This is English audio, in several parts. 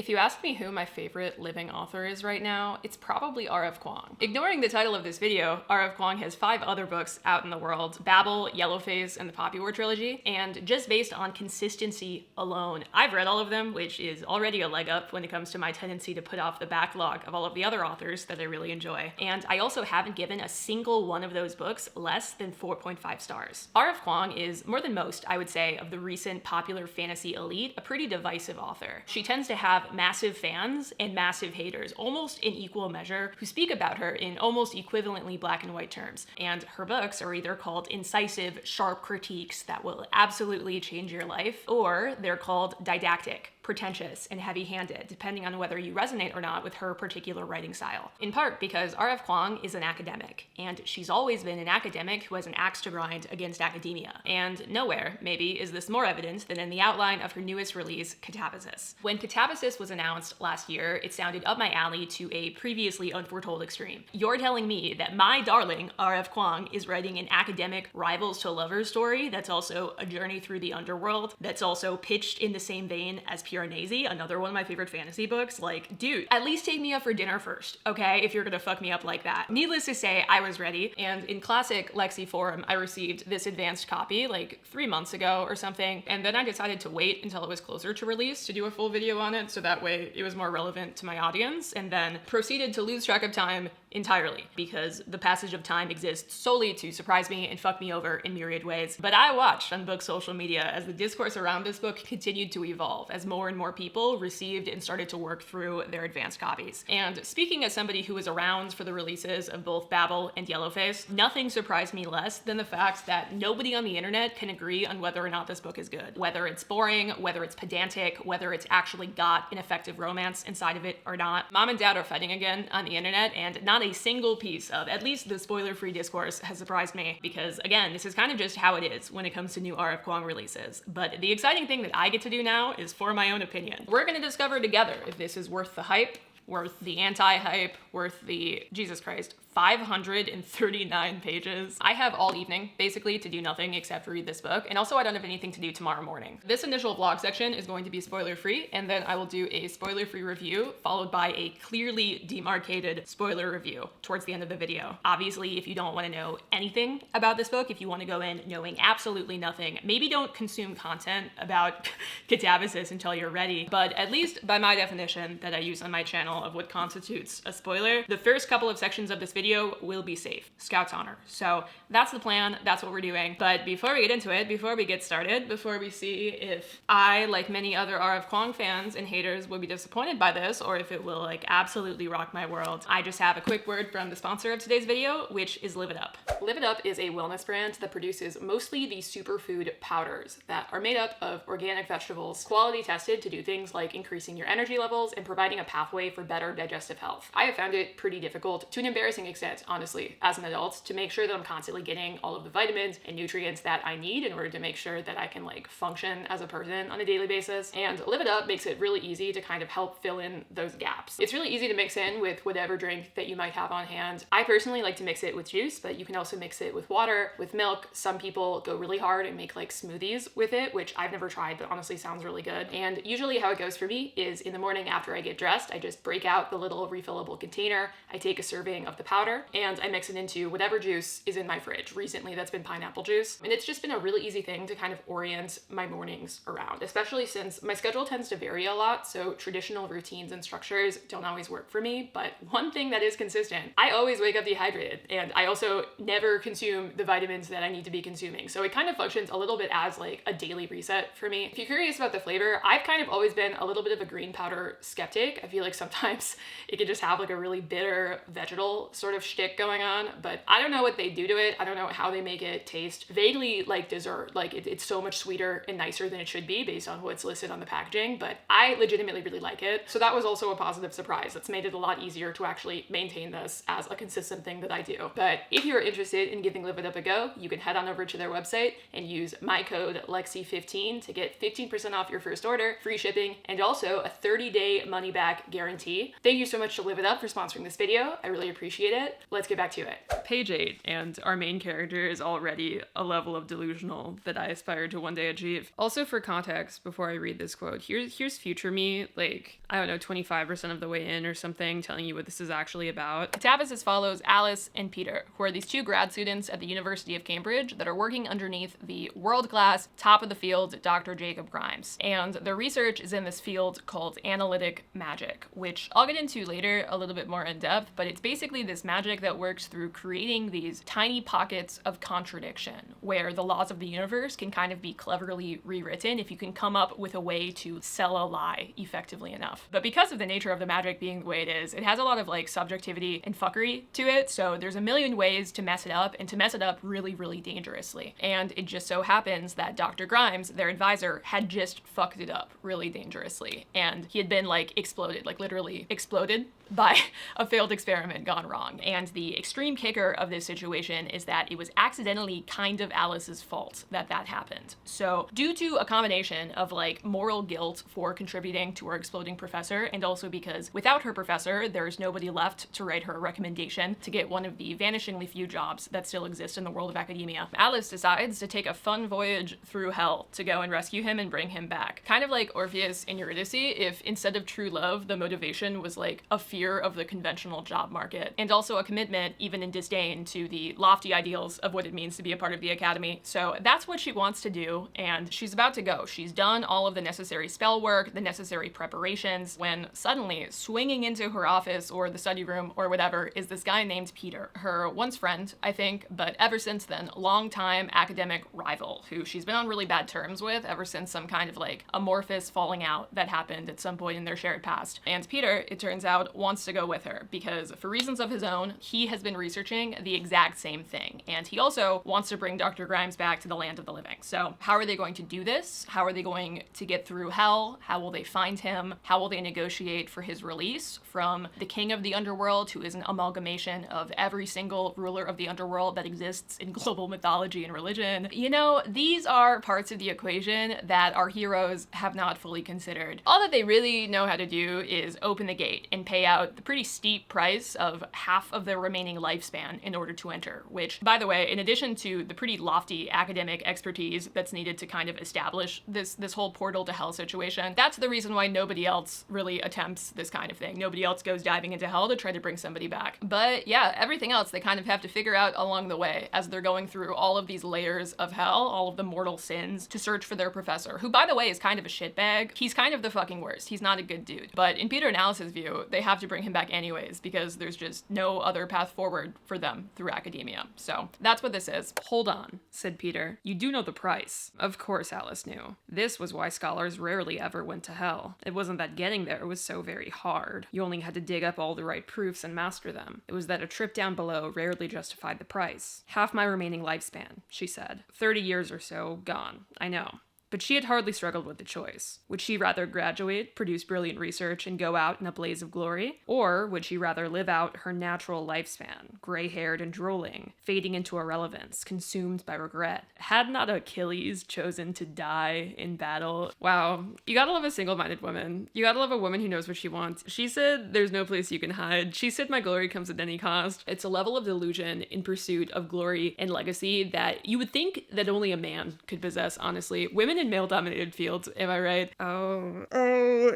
If you ask me who my favorite living author is right now, it's probably R.F. Kuang. Ignoring the title of this video, R.F. Kuang has 5 other books out in the world: Babel, Yellowface, and the Poppy War trilogy, and just based on consistency alone, I've read all of them, which is already a leg up when it comes to my tendency to put off the backlog of all of the other authors that I really enjoy. And I also haven't given a single one of those books less than 4.5 stars. R.F. Kuang is, more than most, I would say, of the recent popular fantasy elite, a pretty divisive author. She tends to have massive fans and massive haters, almost in equal measure, who speak about her in almost equivalently black and white terms. And her books are either called incisive, sharp critiques that will absolutely change your life, or they're called didactic, pretentious, and heavy-handed, depending on whether you resonate or not with her particular writing style. In part because R.F. Kuang is an academic, and she's always been an academic who has an axe to grind against academia. And nowhere, maybe, is this more evident than in the outline of her newest release, Katabasis. When Katabasis was announced last year, it sounded up my alley to a previously unforetold extreme. You're telling me that my darling R.F. Kuang is writing an academic rivals to lovers story that's also a journey through the underworld, that's also pitched in the same vein as Piranesi, another one of my favorite fantasy books? Like, dude, at least take me out for dinner first, okay, if you're gonna fuck me up like that. Needless to say, I was ready, and in classic Lexi form, I received this advanced copy like 3 months ago or something, and then I decided to wait until it was closer to release to do a full video on it, so that way it was more relevant to my audience, and then proceeded to lose track of time entirely, because the passage of time exists solely to surprise me and fuck me over in myriad ways. But I watched on book social media as the discourse around this book continued to evolve, as more and more people received and started to work through their advanced copies. And speaking as somebody who was around for the releases of both Babel and Yellowface, nothing surprised me less than the fact that nobody on the internet can agree on whether or not this book is good. Whether it's boring, whether it's pedantic, whether it's actually got an effective romance inside of it or not. Mom and dad are fighting again on the internet, and not a single piece of at least the spoiler-free discourse has surprised me, because again, this is kind of just how it is when it comes to new R.F. Kuang releases. But the exciting thing that I get to do now is form my own opinion. We're gonna discover together if this is worth the hype, worth the anti-hype, worth the, Jesus Christ, 539 pages. I have all evening, basically, to do nothing except for read this book, and also I don't have anything to do tomorrow morning. This initial vlog section is going to be spoiler-free, and then I will do a spoiler-free review, followed by a clearly demarcated spoiler review towards the end of the video. Obviously, if you don't want to know anything about this book, if you want to go in knowing absolutely nothing, maybe don't consume content about Katabasis until you're ready, but at least by my definition that I use on my channel of what constitutes a spoiler, the first couple of sections of this video will be safe. Scout's honor. So that's the plan, that's what we're doing. But before we get into it, before we get started, before we see if I, like many other R.F. Kuang fans and haters, will be disappointed by this, or if it will like absolutely rock my world, I just have a quick word from the sponsor of today's video, which is Live It Up. Live It Up is a wellness brand that produces mostly the superfood powders that are made up of organic vegetables, quality tested to do things like increasing your energy levels and providing a pathway for better digestive health. I have found it pretty difficult, to an embarrassing extent, honestly, as an adult, to make sure that I'm constantly getting all of the vitamins and nutrients that I need in order to make sure that I can like function as a person on a daily basis. And Live It Up makes it really easy to kind of help fill in those gaps. It's really easy to mix in with whatever drink that you might have on hand. I personally like to mix it with juice, but you can also mix it with water, with milk. Some people go really hard and make like smoothies with it, which I've never tried, but honestly sounds really good. And usually how it goes for me is in the morning after I get dressed, I just break out the little refillable container, I take a serving of the powder, and I mix it into whatever juice is in my fridge. Recently, that's been pineapple juice. And it's just been a really easy thing to kind of orient my mornings around, especially since my schedule tends to vary a lot, so traditional routines and structures don't always work for me. But one thing that is consistent, I always wake up dehydrated, and I also never consume the vitamins that I need to be consuming. So it kind of functions a little bit as like a daily reset for me. If you're curious about the flavor, I've kind of always been a little bit of a green powder skeptic. I feel like sometimes it can just have like a really bitter vegetal sort of shtick going on, but I don't know what they do to it. I don't know how they make it taste vaguely like dessert. Like it's so much sweeter and nicer than it should be based on what's listed on the packaging, but I legitimately really like it. So that was also a positive surprise. That's made it a lot easier to actually maintain this as a consistent thing that I do. But if you're interested in giving Live It Up a go, you can head on over to their website and use my code Lexi15 to get 15% off your first order, free shipping, and also a 30-day money-back guarantee. Thank you so much to Live It Up for sponsoring this video. I really appreciate it. it. Let's get back to it. Page 8, and our main character is already a level of delusional that I aspire to one day achieve. Also, for context, before I read this quote, here's future me, like, I don't know, 25% of the way in or something, telling you what this is actually about. Katabasis follows Alice and Peter, who are these two grad students at the University of Cambridge that are working underneath the world-class, top-of-the-field Dr. Jacob Grimes. And their research is in this field called analytic magic, which I'll get into later a little bit more in depth, but it's basically this magic that works through creating these tiny pockets of contradiction, where the laws of the universe can kind of be cleverly rewritten if you can come up with a way to sell a lie effectively enough. But because of the nature of the magic being the way it is, it has a lot of like subjectivity and fuckery to it, so there's a million ways to mess it up, and to mess it up really, really dangerously. And it just so happens that Dr. Grimes, their advisor, had just fucked it up really dangerously, and he had been like exploded, like literally exploded by a failed experiment gone wrong. And the extreme kicker of this situation is that it was accidentally kind of Alice's fault that happened. So due to a combination of like moral guilt for contributing to her exploding professor, and also because without her professor, there's nobody left to write her a recommendation to get one of the vanishingly few jobs that still exist in the world of academia, Alice decides to take a fun voyage through hell to go and rescue him and bring him back. Kind of like Orpheus in Eurydice, if instead of true love, the motivation was like a fear of the conventional job market, and also a commitment, even in disdain, to the lofty ideals of what it means to be a part of the academy. So that's what she wants to do, and she's about to go. She's done all of the necessary spell work, the necessary preparations, when suddenly swinging into her office or the study room or whatever is this guy named Peter, her once friend, I think, but ever since then, longtime academic rival, who she's been on really bad terms with ever since some kind of like amorphous falling out that happened at some point in their shared past. And Peter, it turns out, wants to go with her because, for reasons of his own, he has been researching the exact same thing, and he also wants to bring Dr. Grimes back to the land of the living. So how are they going to do this? How are they going to get through hell? How will they find him? How will they negotiate for his release from the king of the underworld, who is an amalgamation of every single ruler of the underworld that exists in global mythology and religion? You know, these are parts of the equation that our heroes have not fully considered. All that they really know how to do is open the gate and pay out the pretty steep price of half of their remaining lifespan in order to enter, which, by the way, in addition to the pretty lofty academic expertise that's needed to kind of establish this whole portal to hell situation, that's the reason why nobody else really attempts this kind of thing. Nobody else goes diving into hell to try to bring somebody back. But yeah, everything else they kind of have to figure out along the way as they're going through all of these layers of hell, all of the mortal sins, to search for their professor, who, by the way, is kind of a shitbag. He's kind of the fucking worst. He's not a good dude. But in Peter and Alice's view, they have to bring him back anyways, because there's just no other path forward for them through academia. So that's what this is. Hold on, said Peter. You do know the price. Of course Alice knew. This was why scholars rarely ever went to hell. It wasn't that getting there was so very hard. You only had to dig up all the right proofs and master them. It was that a trip down below rarely justified the price. Half my remaining lifespan, she said. 30 years or so gone. I know. But she had hardly struggled with the choice. Would she rather graduate, produce brilliant research, and go out in a blaze of glory? Or would she rather live out her natural lifespan, gray-haired and drooling, fading into irrelevance, consumed by regret? Had not Achilles chosen to die in battle? Wow, you gotta love a single-minded woman. You gotta love a woman who knows what she wants. She said, there's no place you can hide. She said, my glory comes at any cost. It's a level of delusion in pursuit of glory and legacy that you would think that only a man could possess, honestly. Women in male-dominated fields, am I right? Oh,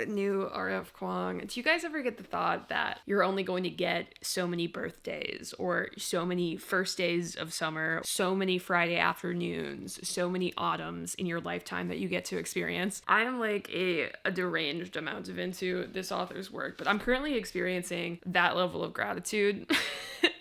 new R.F. Kuang. Do you guys ever get the thought that you're only going to get so many birthdays, or so many first days of summer, so many Friday afternoons, so many autumns in your lifetime that you get to experience? I'm like a deranged amount of into this author's work, but I'm currently experiencing that level of gratitude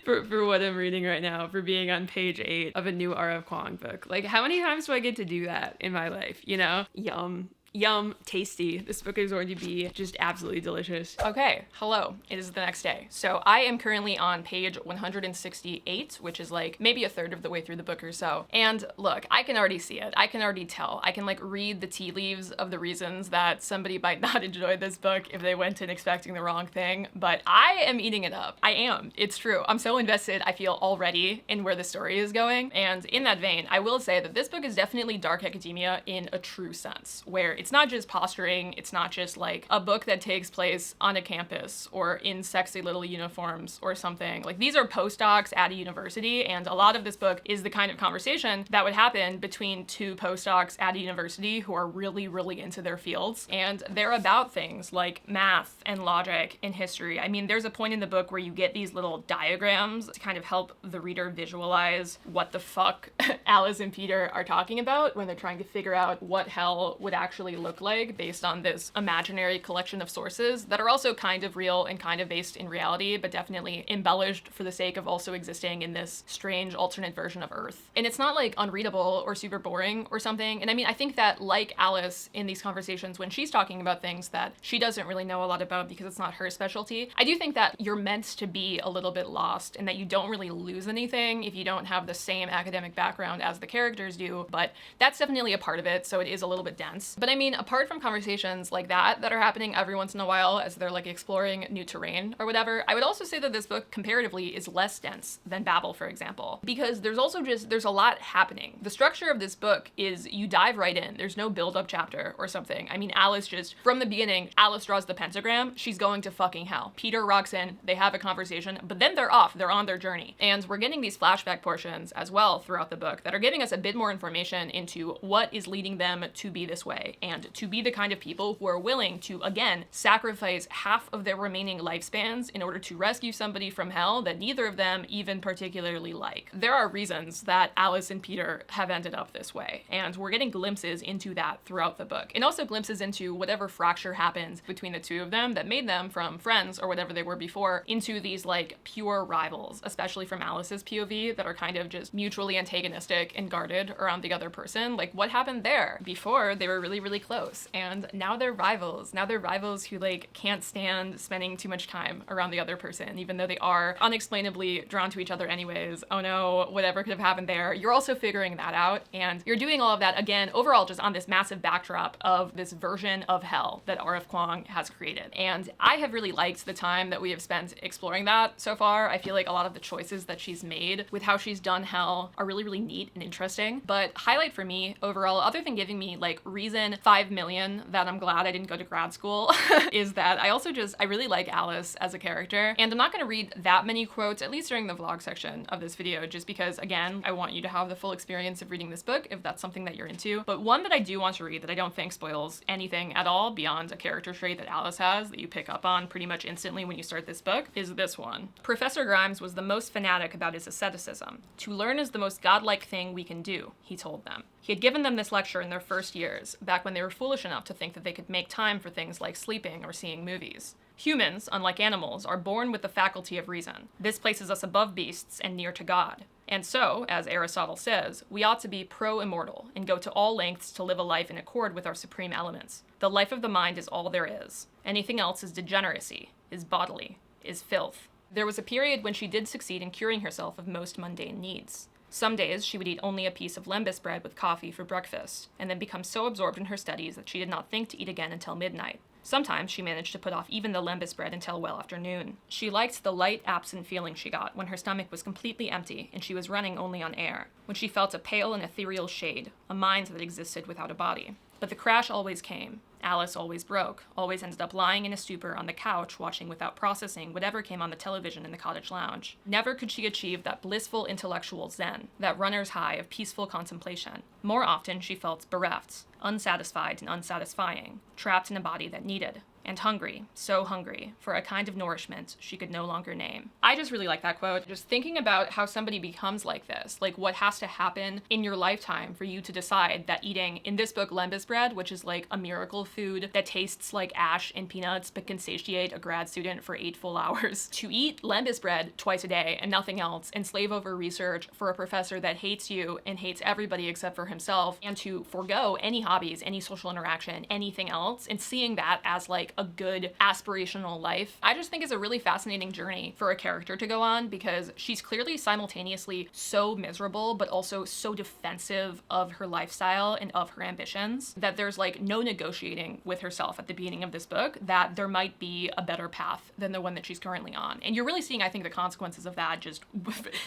for what I'm reading right now, for being on page 8 of a new R.F. Kuang book. Like, how many times do I get to do that in my life, you know? Yum. Yum, tasty. This book is going to be just absolutely delicious. Okay, hello. It is the next day. So I am currently on page 168, which is like maybe a third of the way through the book or so. And look, I can already see it. I can already tell. I can like read the tea leaves of the reasons that somebody might not enjoy this book if they went in expecting the wrong thing, but I am eating it up. I am. It's true. I'm so invested, I feel, already in where the story is going. And in that vein, I will say that this book is definitely dark academia in a true sense, where It's not just posturing, it's not just like a book that takes place on a campus or in sexy little uniforms or something. Like, these are postdocs at a university, and a lot of this book is the kind of conversation that would happen between two postdocs at a university who are really, really into their fields, and they're about things like math and logic and history. I mean, there's a point in the book where you get these little diagrams to kind of help the reader visualize what the fuck Alice and Peter are talking about when they're trying to figure out what hell would actually look like based on this imaginary collection of sources that are also kind of real and kind of based in reality, but definitely embellished for the sake of also existing in this strange alternate version of Earth. And it's not like unreadable or super boring or something. And I mean, I think that like Alice in these conversations, when she's talking about things that she doesn't really know a lot about because it's not her specialty, I do think that you're meant to be a little bit lost and that you don't really lose anything if you don't have the same academic background as the characters do, but that's definitely a part of it, so it is a little bit dense. But I mean, apart from conversations like that are happening every once in a while as they're like exploring new terrain or whatever, I would also say that this book comparatively is less dense than Babel, for example, because there's a lot happening. The structure of this book is you dive right in. There's no build-up chapter or something. I mean, Alice just, from the beginning, Alice draws the pentagram, she's going to fucking hell. Peter rocks in, they have a conversation, but then they're off, they're on their journey. And we're getting these flashback portions as well throughout the book that are giving us a bit more information into what is leading them to be this way and to be the kind of people who are willing to, again, sacrifice half of their remaining lifespans in order to rescue somebody from hell that neither of them even particularly like. There are reasons that Alice and Peter have ended up this way, and we're getting glimpses into that throughout the book, and also glimpses into whatever fracture happened between the two of them that made them from friends or whatever they were before into these like pure rivals, especially from Alice's POV, that are kind of just mutually antagonistic and guarded around the other person. Like, what happened there? Before, they were really, really close, and now they're rivals. Now they're rivals who like can't stand spending too much time around the other person, even though they are unexplainably drawn to each other anyways. Oh no, whatever could have happened there. You're also figuring that out, and you're doing all of that, again, overall just on this massive backdrop of this version of hell that R.F. Kuang has created. And I have really liked the time that we have spent exploring that so far. I feel like a lot of the choices that she's made with how she's done hell are really, really neat and interesting. But highlight for me overall, other than giving me like reason 5 million that I'm glad I didn't go to grad school, is that I really like Alice as a character. And I'm not gonna read that many quotes, at least during the vlog section of this video, just because, again, I want you to have the full experience of reading this book if that's something that you're into. But one that I do want to read that I don't think spoils anything at all beyond a character trait that Alice has that you pick up on pretty much instantly when you start this book is this one. Professor Grimes was the most fanatic about his asceticism. To learn is the most godlike thing we can do, he told them. He had given them this lecture in their first years, back when they were foolish enough to think that they could make time for things like sleeping or seeing movies. Humans, unlike animals, are born with the faculty of reason. This places us above beasts and near to God. And so, as Aristotle says, we ought to be pro-immortal and go to all lengths to live a life in accord with our supreme elements. The life of the mind is all there is. Anything else is degeneracy, is bodily, is filth. There was a period when she did succeed in curing herself of most mundane needs. Some days she would eat only a piece of lembas bread with coffee for breakfast, and then become so absorbed in her studies that she did not think to eat again until midnight. Sometimes she managed to put off even the lembas bread until well after noon. She liked the light, absent feeling she got when her stomach was completely empty and she was running only on air, when she felt a pale and ethereal shade, a mind that existed without a body. But the crash always came. Alice always broke, always ended up lying in a stupor on the couch watching without processing whatever came on the television in the cottage lounge. Never could she achieve that blissful intellectual zen, that runner's high of peaceful contemplation. More often she felt bereft, unsatisfied and unsatisfying, trapped in a body that needed, and hungry, so hungry, for a kind of nourishment she could no longer name. I just really like that quote. Just thinking about how somebody becomes like this, like what has to happen in your lifetime for you to decide that eating, in this book, lembas bread, which is like a miracle food that tastes like ash and peanuts but can satiate a grad student for 8 full hours, to eat lembas bread twice a day and nothing else and slave over research for a professor that hates you and hates everybody except for himself, and to forego any hobbies, any social interaction, anything else, and seeing that as like a good aspirational life. I just think it's a really fascinating journey for a character to go on, because she's clearly simultaneously so miserable, but also so defensive of her lifestyle and of her ambitions that there's like no negotiating with herself at the beginning of this book that there might be a better path than the one that she's currently on. And you're really seeing, I think, the consequences of that, just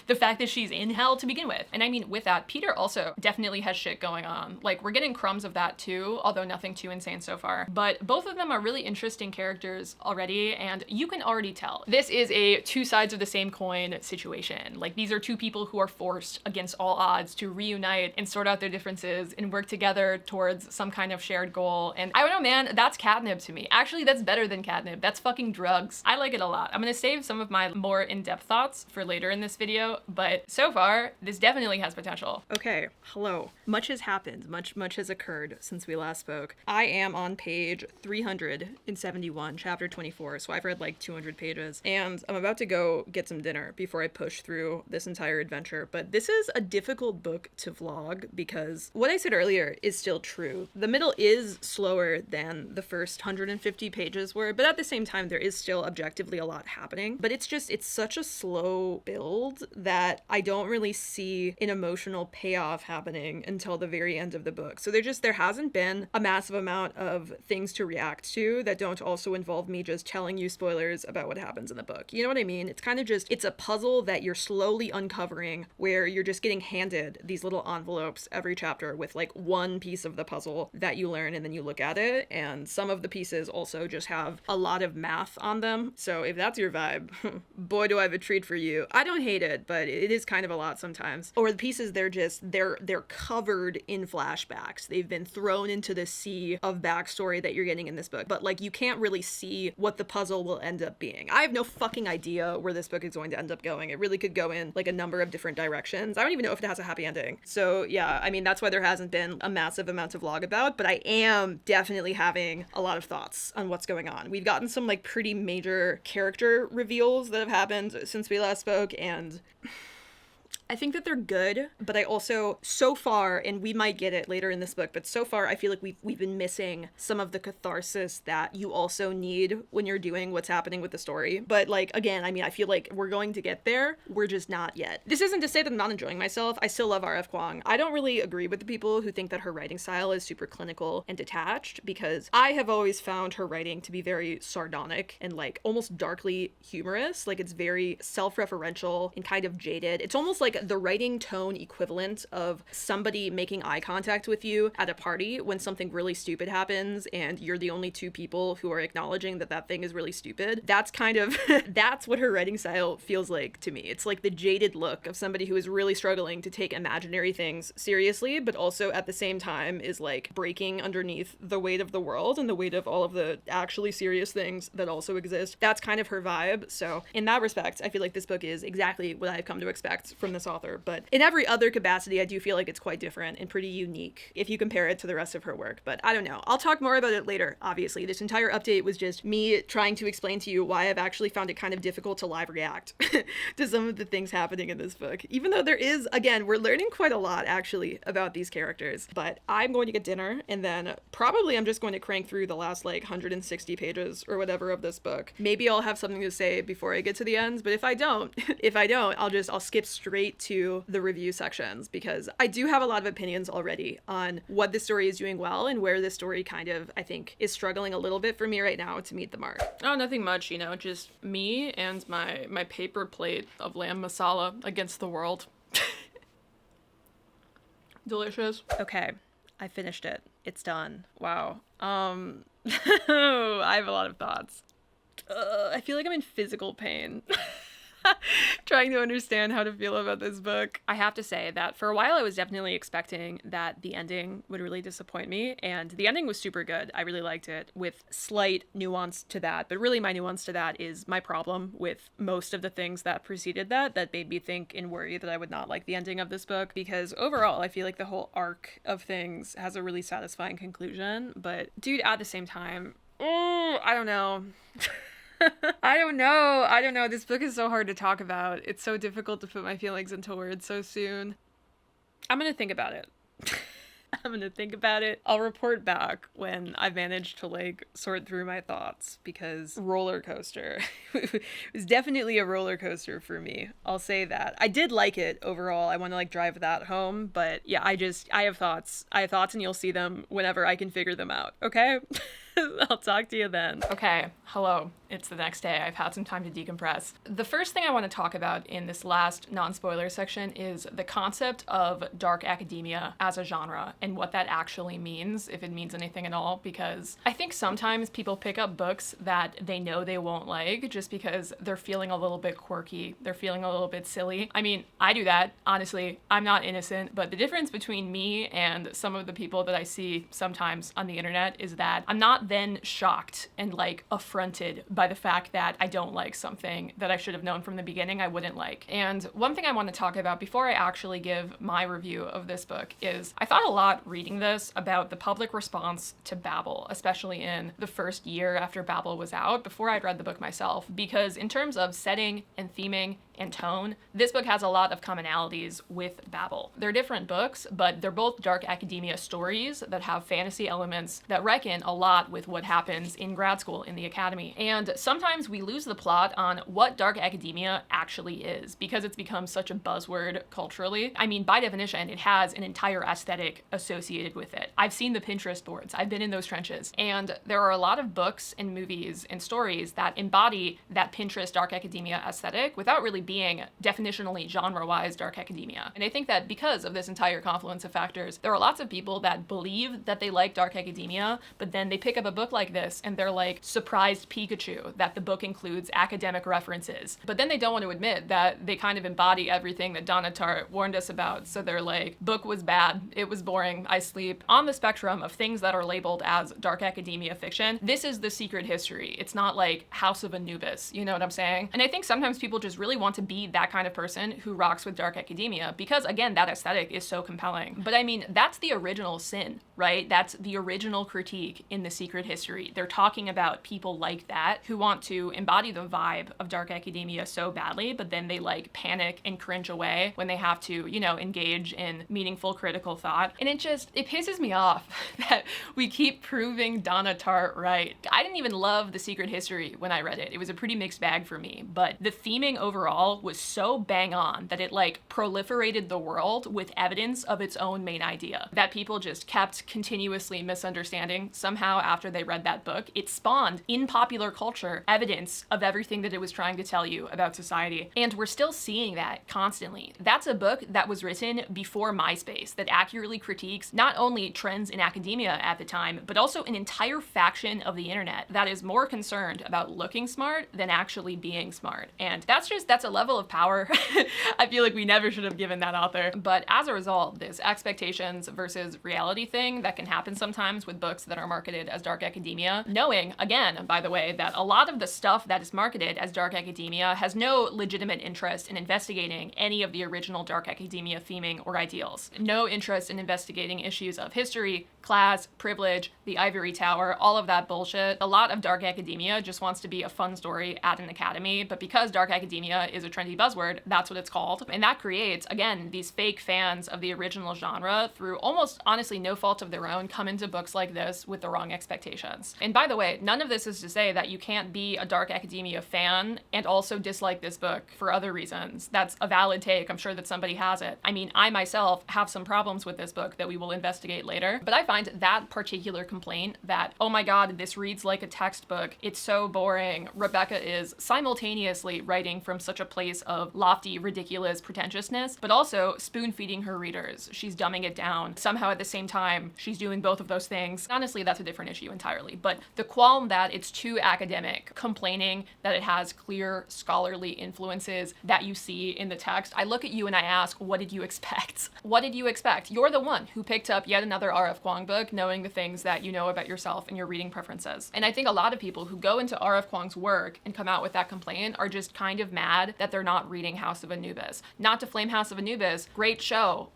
the fact that she's in hell to begin with. And I mean, with that, Peter also definitely has shit going on. Like, we're getting crumbs of that too, although nothing too insane so far. But both of them are really interesting characters already, and you can already tell. This is a two sides of the same coin situation. Like, these are two people who are forced against all odds to reunite and sort out their differences and work together towards some kind of shared goal. And I don't know, man, that's catnip to me. Actually, that's better than catnip. That's fucking drugs. I like it a lot. I'm gonna save some of my more in-depth thoughts for later in this video, but so far, this definitely has potential. Okay, hello. Much has happened. Much has occurred since we last spoke. I am on page 371, chapter 24, so I've read like 200 pages, and I'm about to go get some dinner before I push through this entire adventure. But this is a difficult book to vlog because what I said earlier is still true. The middle is slower than the first 150 pages were, but at the same time, there is still objectively a lot happening. But it's such a slow build that I don't really see an emotional payoff happening until the very end of the book. So there hasn't been a massive amount of things to react to that don't also involve me just telling you spoilers about what happens in the book. You know what I mean? It's kind of it's a puzzle that you're slowly uncovering, where you're just getting handed these little envelopes every chapter with like one piece of the puzzle that you learn, and then you look at it, and some of the pieces also just have a lot of math on them. So if that's your vibe, boy, do I have a treat for you. I don't hate it, but it is kind of a lot sometimes. Or the pieces, they're covered in flashbacks. They've been thrown into the sea of backstory that you're getting in this book, but like you can't really see what the puzzle will end up being. I have no fucking idea where this book is going to end up going. It really could go in like a number of different directions. I don't even know if it has a happy ending. So yeah, I mean, that's why there hasn't been a massive amount to vlog about, but I am definitely having a lot of thoughts on what's going on. We've gotten some like pretty major character reveals that have happened since we last spoke, and I think that they're good, but I also, so far, and we might get it later in this book, but so far I feel like we've been missing some of the catharsis that you also need when you're doing what's happening with the story. But like, again, I mean, I feel like we're going to get there. We're just not yet. This isn't to say that I'm not enjoying myself. I still love R.F. Kuang. I don't really agree with the people who think that her writing style is super clinical and detached, because I have always found her writing to be very sardonic and like almost darkly humorous. Like, it's very self-referential and kind of jaded. It's almost like the writing tone equivalent of somebody making eye contact with you at a party when something really stupid happens and you're the only two people who are acknowledging that that thing is really stupid. That's kind of, that's what her writing style feels like to me. It's like the jaded look of somebody who is really struggling to take imaginary things seriously, but also at the same time is like breaking underneath the weight of the world and the weight of all of the actually serious things that also exist. That's kind of her vibe. So in that respect, I feel like this book is exactly what I've come to expect from this author, but in every other capacity, I do feel like it's quite different and pretty unique if you compare it to the rest of her work. But I don't know. I'll talk more about it later, obviously. This entire update was just me trying to explain to you why I've actually found it kind of difficult to live react to some of the things happening in this book. Even though there is, again, we're learning quite a lot actually about these characters. But I'm going to get dinner, and then probably I'm just going to crank through the last like 160 pages or whatever of this book. Maybe I'll have something to say before I get to the ends, but if I don't, I'll skip straight to the review sections, because I do have a lot of opinions already on what this story is doing well and where this story kind of, I think, is struggling a little bit for me right now to meet the mark. Oh, nothing much, you know, just me and my paper plate of lamb masala against the world. Delicious. Okay, I finished it. It's done. Wow. I have a lot of thoughts. I feel like I'm in physical pain. Trying to understand how to feel about this book. I have to say that for a while I was definitely expecting that the ending would really disappoint me, and the ending was super good. I really liked it, with slight nuance to that, but really my nuance to that is my problem with most of the things that preceded that made me think and worry that I would not like the ending of this book, because overall I feel like the whole arc of things has a really satisfying conclusion, but dude, at the same time, I don't know. I don't know. This book is so hard to talk about. It's so difficult to put my feelings into words so soon. I'm gonna think about it. I'm gonna think about it. I'll report back when I've managed to like sort through my thoughts, because roller coaster. It was definitely a roller coaster for me. I'll say that. I did like it overall. I want to like drive that home, but yeah, I have thoughts. I have thoughts, and you'll see them whenever I can figure them out. Okay? I'll talk to you then. Okay, hello. It's the next day. I've had some time to decompress. The first thing I want to talk about in this last non-spoiler section is the concept of dark academia as a genre and what that actually means, if it means anything at all, because I think sometimes people pick up books that they know they won't like just because they're feeling a little bit quirky, they're feeling a little bit silly. I mean, I do that. Honestly, I'm not innocent, but the difference between me and some of the people that I see sometimes on the internet is that I'm not then shocked and like affronted by the fact that I don't like something that I should have known from the beginning I wouldn't like. And one thing I want to talk about before I actually give my review of this book is I thought a lot reading this about the public response to Babel, especially in the first year after Babel was out, before I'd read the book myself, because in terms of setting and theming and tone, this book has a lot of commonalities with Babel. They're different books, but they're both dark academia stories that have fantasy elements that reckon a lot with what happens in grad school in the academy. And sometimes we lose the plot on what dark academia actually is because it's become such a buzzword culturally. I mean, by definition, it has an entire aesthetic associated with it. I've seen the Pinterest boards. I've been in those trenches. And there are a lot of books and movies and stories that embody that Pinterest dark academia aesthetic without really being definitionally genre-wise dark academia. And I think that because of this entire confluence of factors, there are lots of people that believe that they like dark academia, but then they pick up a book like this and they're like surprised Pikachu that the book includes academic references. But then they don't want to admit that they kind of embody everything that Donna Tartt warned us about. So they're like, book was bad, it was boring, I sleep. On the spectrum of things that are labeled as dark academia fiction, this is the secret history. It's not like House of Anubis, you know what I'm saying? And I think sometimes people just really want to be that kind of person who rocks with dark academia because, again, that aesthetic is so compelling. But I mean, that's the original sin, right? That's the original critique in The Secret History. They're talking about people like that who want to embody the vibe of dark academia so badly, but then they like panic and cringe away when they have to, you know, engage in meaningful critical thought. And it pisses me off that we keep proving Donna Tartt right. I didn't even love The Secret History when I read it. It was a pretty mixed bag for me, but the theming overall was so bang on that it like proliferated the world with evidence of its own main idea that people just kept continuously misunderstanding. Somehow after they read that book, it spawned in popular culture evidence of everything that it was trying to tell you about society. And we're still seeing that constantly. That's a book that was written before MySpace that accurately critiques not only trends in academia at the time, but also an entire faction of the internet that is more concerned about looking smart than actually being smart. And that's a level of power I feel like we never should have given that author. But as a result, this expectations versus reality thing that can happen sometimes with books that are marketed as dark academia, knowing, again, by the way, that a lot of the stuff that is marketed as dark academia has no legitimate interest in investigating any of the original dark academia theming or ideals. No interest in investigating issues of history, class, privilege, the ivory tower, all of that bullshit. A lot of dark academia just wants to be a fun story at an academy, but because dark academia is a trendy buzzword, that's what it's called. And that creates, again, these fake fans of the original genre through almost honestly no fault of their own come into books like this with the wrong expectations. And by the way, none of this is to say that you can't be a dark academia fan and also dislike this book for other reasons. That's a valid take. I'm sure that somebody has it. I mean, I myself have some problems with this book that we will investigate later, but I find that particular complaint that, oh my god, this reads like a textbook, it's so boring. Rebecca is simultaneously writing from such a place of lofty, ridiculous pretentiousness, but also spoon-feeding her readers. She's dumbing it down. Somehow at the same time, she's doing both of those things. Honestly, that's a different issue entirely. But the qualm that it's too academic, complaining that it has clear scholarly influences that you see in the text, I look at you and I ask, what did you expect? What did you expect? You're the one who picked up yet another R.F. Kuang book knowing the things that you know about yourself and your reading preferences. And I think a lot of people who go into R.F. Kuang's work and come out with that complaint are just kind of mad that they're not reading House of Anubis. Not to flame House of Anubis, great show,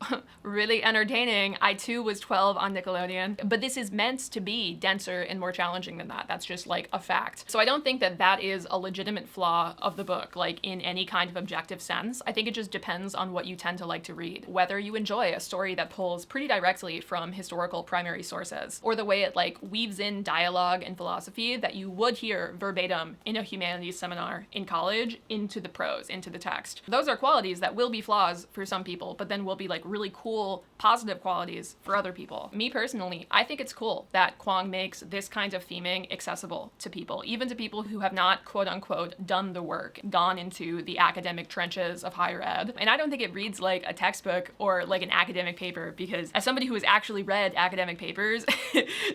really entertaining. I too was 12 on Nickelodeon, but this is meant to be denser and more challenging than that. That's just like a fact. So I don't think that that is a legitimate flaw of the book, like in any kind of objective sense. I think it just depends on what you tend to like to read. Whether you enjoy a story that pulls pretty directly from historical primary sources, or the way it like weaves in dialogue and philosophy that you would hear verbatim in a humanities seminar in college into the prose, into the text. Those are qualities that will be flaws for some people, but then will be like really cool, positive qualities for other people. Me personally, I think it's cool that Kuang makes this kind of theming accessible to people, even to people who have not, quote unquote, done the work, gone into the academic trenches of higher ed. And I don't think it reads like a textbook or like an academic paper, because as somebody who has actually read academic papers,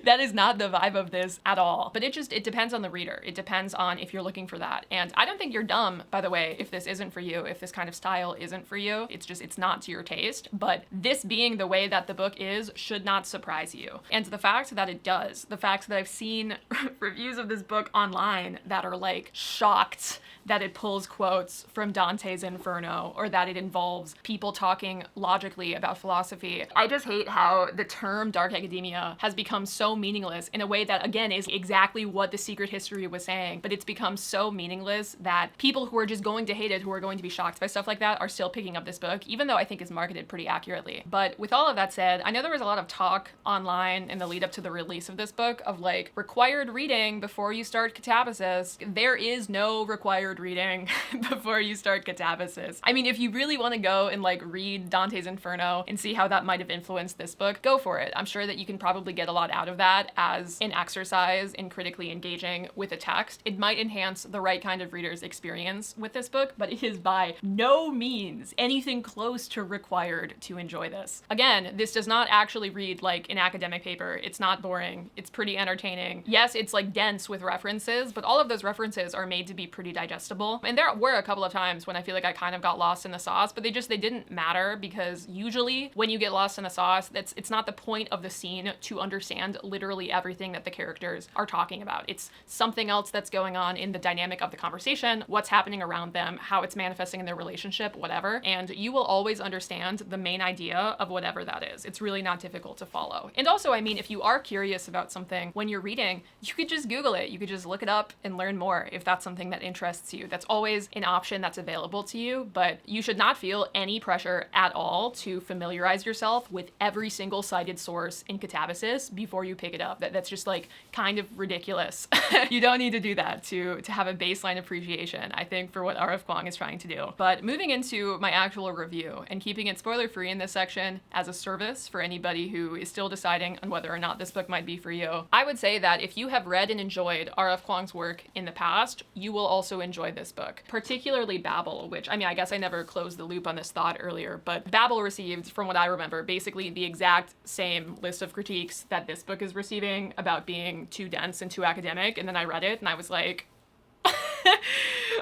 that is not the vibe of this at all. But it depends on the reader. It depends on if you're looking for that. And I don't think you're dumb, by the way, if this isn't for you, if this kind of style isn't for you. It's not to your taste. But this being the way that the book is should not surprise you. And the fact that it does, the fact that I've seen reviews of this book online that are like shocked that it pulls quotes from Dante's Inferno, or that it involves people talking logically about philosophy. I just hate how the term dark academia has become so meaningless in a way that, again, is exactly what The Secret History was saying, but it's become so meaningless that people who are just going to hate it, who are going to be shocked by stuff like that, are still picking up this book, even though I think it's marketed pretty accurately. But with all of that said, I know there was a lot of talk online in the lead up to the release of this book of like required reading before you start katabasis. There is no required reading before you start katabasis. I mean, if you really want to go and like read Dante's Inferno and see how that might have influenced this book, go for it. I'm sure that you can probably get a lot out of that as an exercise in critically engaging with a text. It might enhance the right kind of reader's experience with this book, but it is by no means anything close to required to enjoy this. Again, this does not actually read like an academic paper. It's not boring. It's pretty entertaining. Yes, it's like dense with references, but all of those references are made to be pretty digestible. And there were a couple of times when I feel like I kind of got lost in the sauce, but they didn't matter, because usually when you get lost in the sauce, it's not the point of the scene to understand literally everything that the characters are talking about. It's something else that's going on in the dynamic of the conversation, what's happening around them, how it's manifesting in their relationship, whatever. And you will always understand the main idea of whatever that is. It's really not difficult to follow. And also, I mean, if you are curious about something when you're reading, you could just Google it. You could just look it up and learn more if that's something that interests you. That's always an option that's available to you, but you should not feel any pressure at all to familiarize yourself with every single cited source in katabasis before you pick it up. That's just like kind of ridiculous. You don't need to do that to have a baseline appreciation, I think, for what R.F. Kuang is trying to do. But moving into my actual review and keeping it spoiler-free in this section as a service for anybody who is still deciding on whether or not this book might be for you, I would say that if you have read and enjoyed R.F. Kuang's work in the past, you will also enjoy this book, particularly Babel, which, I mean, I guess I never closed the loop on this thought earlier, but Babel received, from what I remember, basically the exact same list of critiques that this book is receiving about being too dense and too academic, and then I read it and I was like,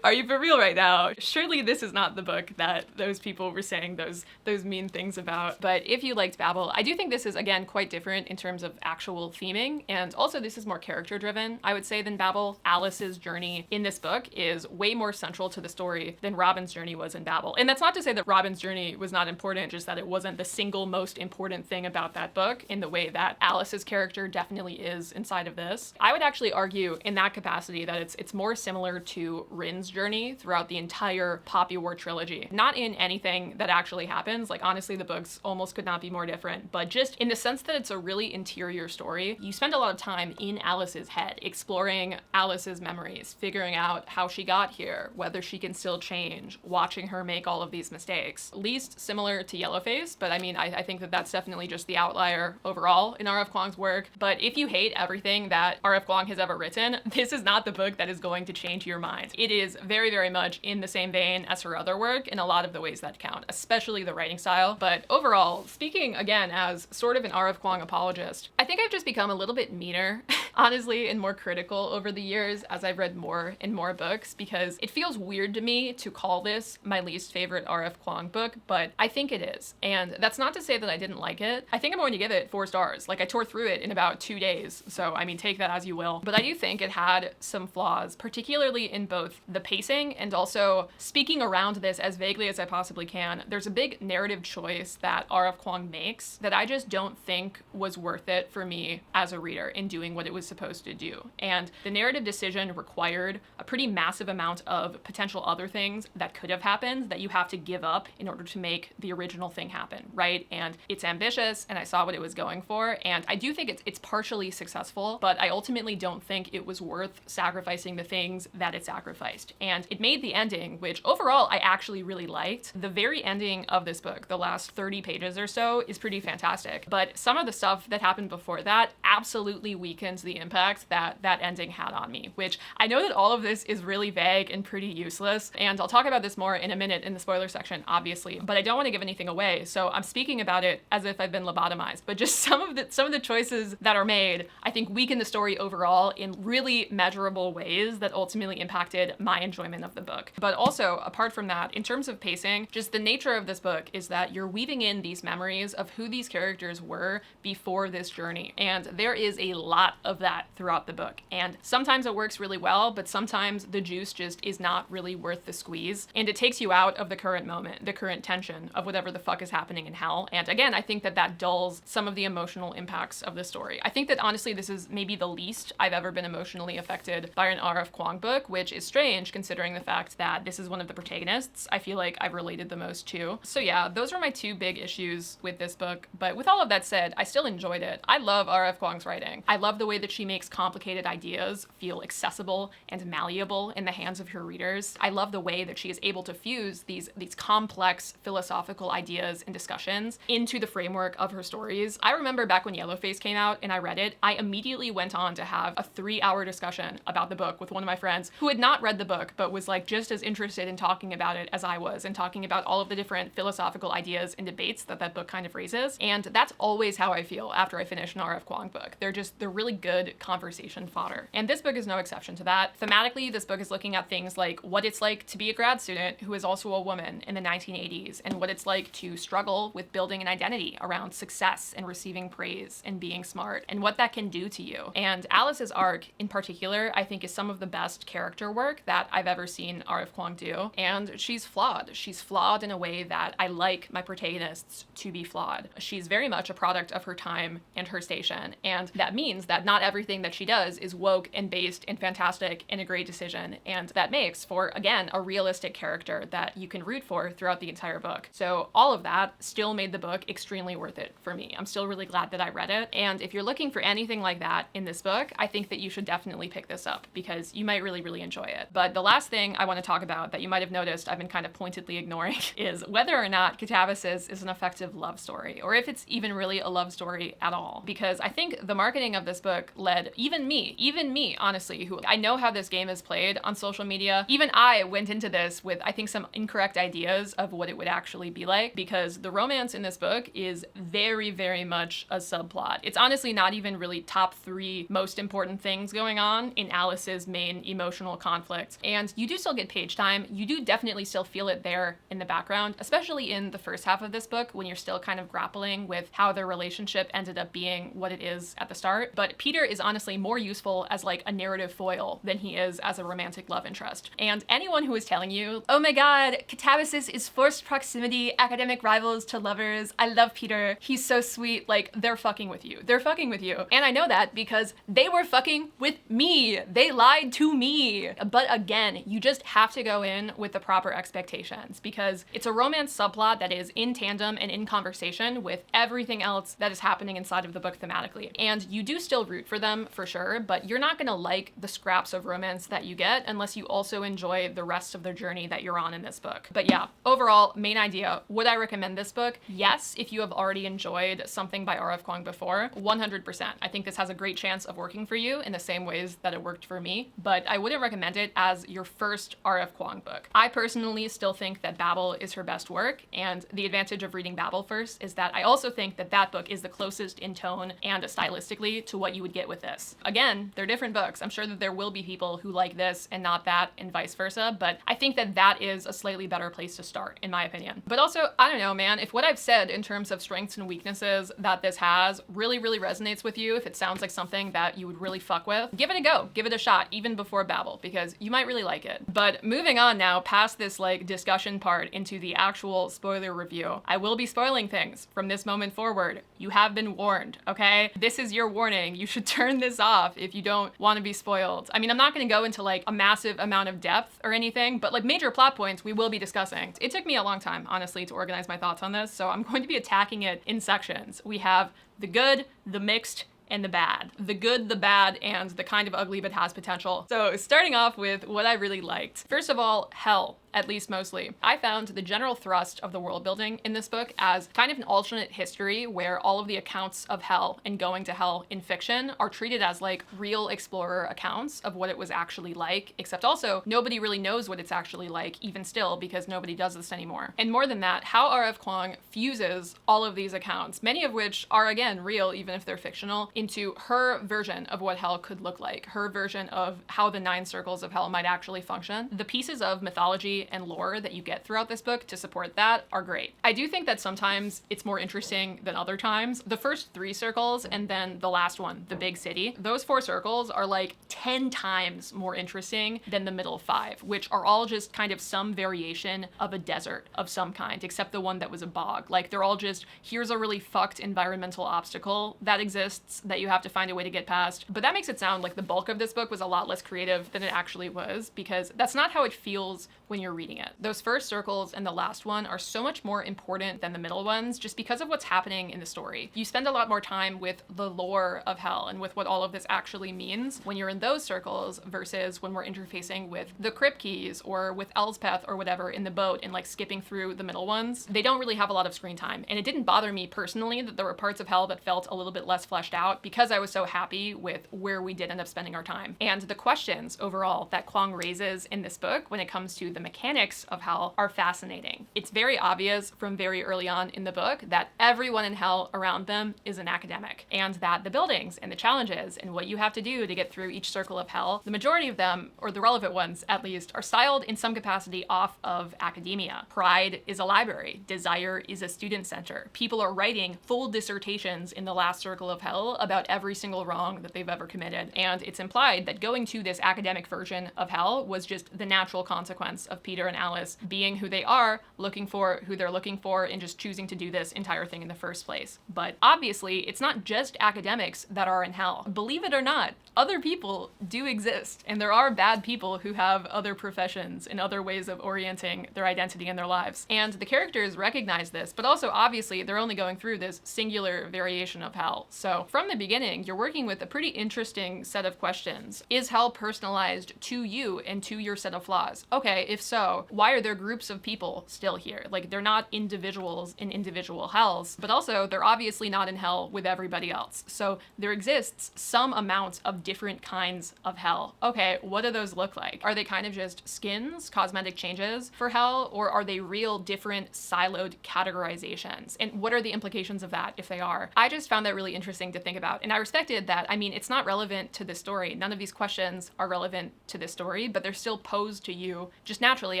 are you for real right now? Surely this is not the book that those people were saying those mean things about. But if you liked Babel, I do think this is, again, quite different in terms of actual theming, and also this is more character driven, I would say, than Babel. Alice's journey in this book is way more central to the story than Robin's journey was in Babel. And that's not to say that Robin's journey was not important, just that it wasn't the single most important thing about that book in the way that Alice's character definitely is inside of this. I would actually argue in that capacity that it's more similar to Rin's journey throughout the entire Poppy War trilogy. Not in anything that actually happens, like honestly the books almost could not be more different, but just in the sense that it's a really interior story. You spend a lot of time in Alice's head, exploring Alice's memories, figuring out how she got here, whether she can still change, watching her make all of these mistakes. Least similar to Yellowface, but I mean, I think that that's definitely just the outlier overall in R.F. Kuang's work. But if you hate everything that R.F. Kuang has ever written, this is not the book that is going to change your mind. It is very, very much in the same vein as her other work in a lot of the ways that count, especially the writing style. But overall, speaking again as sort of an R.F. Kuang apologist, I think I've just become a little bit meaner honestly, and more critical over the years as I've read more and more books, because it feels weird to me to call this my least favorite R.F. Kuang book, but I think it is. And that's not to say that I didn't like it. I think I'm going to give it 4 stars. Like, I tore through it in about 2 days, so I mean, take that as you will. But I do think it had some flaws, particularly in both the pacing and also speaking around this as vaguely as I possibly can. There's a big narrative choice that R.F. Kuang makes that I just don't think was worth it for me as a reader in doing what it was supposed to do. And the narrative decision required a pretty massive amount of potential other things that could have happened that you have to give up in order to make the original thing happen, right? And it's ambitious, and I saw what it was going for, and I do think it's partially successful, but I ultimately don't think it was worth sacrificing the things that it sacrificed. And it made the ending, which overall I actually really liked. The very ending of this book, the last 30 pages or so, is pretty fantastic. But some of the stuff that happened before that absolutely weakens the impact that that ending had on me, which I know that all of this is really vague and pretty useless, and I'll talk about this more in a minute in the spoiler section, obviously, but I don't want to give anything away, so I'm speaking about it as if I've been lobotomized. But just some of the choices that are made, I think, weaken the story overall in really measurable ways that ultimately impacted my enjoyment of the book. But also, apart from that, in terms of pacing, just the nature of this book is that you're weaving in these memories of who these characters were before this journey, and there is a lot of that throughout the book. And sometimes it works really well, but sometimes the juice just is not really worth the squeeze, and it takes you out of the current moment, the current tension of whatever the fuck is happening in hell. And again, I think that that dulls some of the emotional impacts of the story. I think that honestly, this is maybe the least I've ever been emotionally affected by an R.F. Kuang book, which is strange considering the fact that this is one of the protagonists I feel like I've related the most to. So yeah, those are my 2 big issues with this book. But with all of that said, I still enjoyed it. I love R.F. Kuang's writing. I love the way that she makes complicated ideas feel accessible and malleable in the hands of her readers. I love the way that she is able to fuse these complex philosophical ideas and discussions into the framework of her stories. I remember back when Yellowface came out and I read it, I immediately went on to have a 3-hour discussion about the book with one of my friends who had not read the book but was like just as interested in talking about it as I was, and talking about all of the different philosophical ideas and debates that that book kind of raises. And that's always how I feel after I finish an R.F. Kuang book. They're really good conversation fodder. And this book is no exception to that. Thematically, this book is looking at things like what it's like to be a grad student who is also a woman in the 1980s, and what it's like to struggle with building an identity around success and receiving praise and being smart, and what that can do to you. And Alice's arc in particular, I think, is some of the best character work that I've ever seen R.F. Kuang do. And she's flawed. She's flawed in a way that I like my protagonists to be flawed. She's very much a product of her time and her station, and that means that not everything that she does is woke and based and fantastic and a great decision, and that makes for, again, a realistic character that you can root for throughout the entire book. So all of that still made the book extremely worth it for me. I'm still really glad that I read it, and if you're looking for anything like that in this book, I think that you should definitely pick this up because you might really, really enjoy it. But the last thing I want to talk about that you might have noticed I've been kind of pointedly ignoring is whether or not Katabasis is an effective love story, or if it's even really a love story at all. Because I think the marketing of this book led even me, honestly, who I know how this game is played on social media, even I went into this with, I think, some incorrect ideas of what it would actually be like, because the romance in this book is very, very much a subplot. It's honestly not even really top 3 most important things going on in Alice's main emotional conflict. And you do still get page time. You do definitely still feel it there in the background, especially in the first half of this book when you're still kind of grappling with how their relationship ended up being what it is at the start. But Peter is honestly more useful as like a narrative foil than he is as a romantic love interest. And anyone who is telling you, oh my god, Katabasis is forced proximity, academic rivals to lovers, I love Peter, he's so sweet, like, they're fucking with you. They're fucking with you. And I know that because they were fucking with me. They lied to me. But again, you just have to go in with the proper expectations, because it's a romance subplot that is in tandem and in conversation with everything else that is happening inside of the book thematically. And you do still root for them for sure, but you're not gonna like the scraps of romance that you get unless you also enjoy the rest of the journey that you're on in this book. But yeah, overall, main idea, would I recommend this book? Yes, if you have already enjoyed something by R.F. Kuang before, 100%. I think this has a great chance of working for you in the same ways that it worked for me, but I wouldn't recommend it as your first R.F. Kuang book. I personally still think that Babel is her best work, and the advantage of reading Babel first is that I also think that that book is the closest in tone and stylistically to what you would get get with this. Again, they're different books. I'm sure that there will be people who like this and not that and vice versa, but I think that that is a slightly better place to start, in my opinion. But also, I don't know, man, if what I've said in terms of strengths and weaknesses that this has really, really resonates with you, if it sounds like something that you would really fuck with, give it a go, give it a shot, even before Babel, because you might really like it. But moving on now, past this like discussion part into the actual spoiler review, I will be spoiling things from this moment forward. You have been warned, okay? This is your warning. You should turn this off if you don't want to be spoiled. I mean, I'm not going to go into like a massive amount of depth or anything, but like major plot points we will be discussing. It took me a long time, honestly, to organize my thoughts on this, so I'm going to be attacking it in sections. We have the good, the mixed, and the bad. The good, the bad, and the kind of ugly but has potential. So starting off with what I really liked. First of all, hell. At least mostly. I found the general thrust of the world building in this book as kind of an alternate history where all of the accounts of hell and going to hell in fiction are treated as like real explorer accounts of what it was actually like, except also nobody really knows what it's actually like even still because nobody does this anymore. And more than that, how R.F. Kuang fuses all of these accounts, many of which are again real even if they're fictional, into her version of what hell could look like, her version of how the 9 circles of hell might actually function. The pieces of mythology and lore that you get throughout this book to support that are great. I do think that sometimes it's more interesting than other times. The first 3 circles and then the last one, the big city, those 4 circles are like 10 times more interesting than the middle 5, which are all just kind of some variation of a desert of some kind, except the one that was a bog. Like they're all just, here's a really fucked environmental obstacle that exists that you have to find a way to get past. But that makes it sound like the bulk of this book was a lot less creative than it actually was, because that's not how it feels when you're reading it. Those first circles and the last one are so much more important than the middle ones just because of what's happening in the story. You spend a lot more time with the lore of hell and with what all of this actually means when you're in those circles versus when we're interfacing with the crypt keys or with Elspeth or whatever in the boat and like skipping through the middle ones. They don't really have a lot of screen time, and it didn't bother me personally that there were parts of hell that felt a little bit less fleshed out because I was so happy with where we did end up spending our time. And the questions overall that Kuang raises in this book when it comes to the mechanics of hell are fascinating. It's very obvious from very early on in the book that everyone in hell around them is an academic, and that the buildings and the challenges and what you have to do to get through each circle of hell, the majority of them, or the relevant ones at least, are styled in some capacity off of academia. Pride is a library. Desire is a student center. People are writing full dissertations in the last circle of hell about every single wrong that they've ever committed, and it's implied that going to this academic version of hell was just the natural consequence of Peter and Alice being who they are, looking for who they're looking for, and just choosing to do this entire thing in the first place. But obviously, it's not just academics that are in hell. Believe it or not, other people do exist, and there are bad people who have other professions and other ways of orienting their identity in their lives. And the characters recognize this, but also obviously they're only going through this singular variation of hell. So from the beginning, you're working with a pretty interesting set of questions. Is hell personalized to you and to your set of flaws? Okay, if so, why are there groups of people still here? Like, they're not individuals in individual hells, but also they're obviously not in hell with everybody else. So there exists some amount of different kinds of hell. Okay, what do those look like? Are they kind of just skins, cosmetic changes for hell, or are they real different siloed categorizations? And what are the implications of that if they are? I just found that really interesting to think about, and I respected that. I mean, it's not relevant to this story. None of these questions are relevant to this story, but they're still posed to you just naturally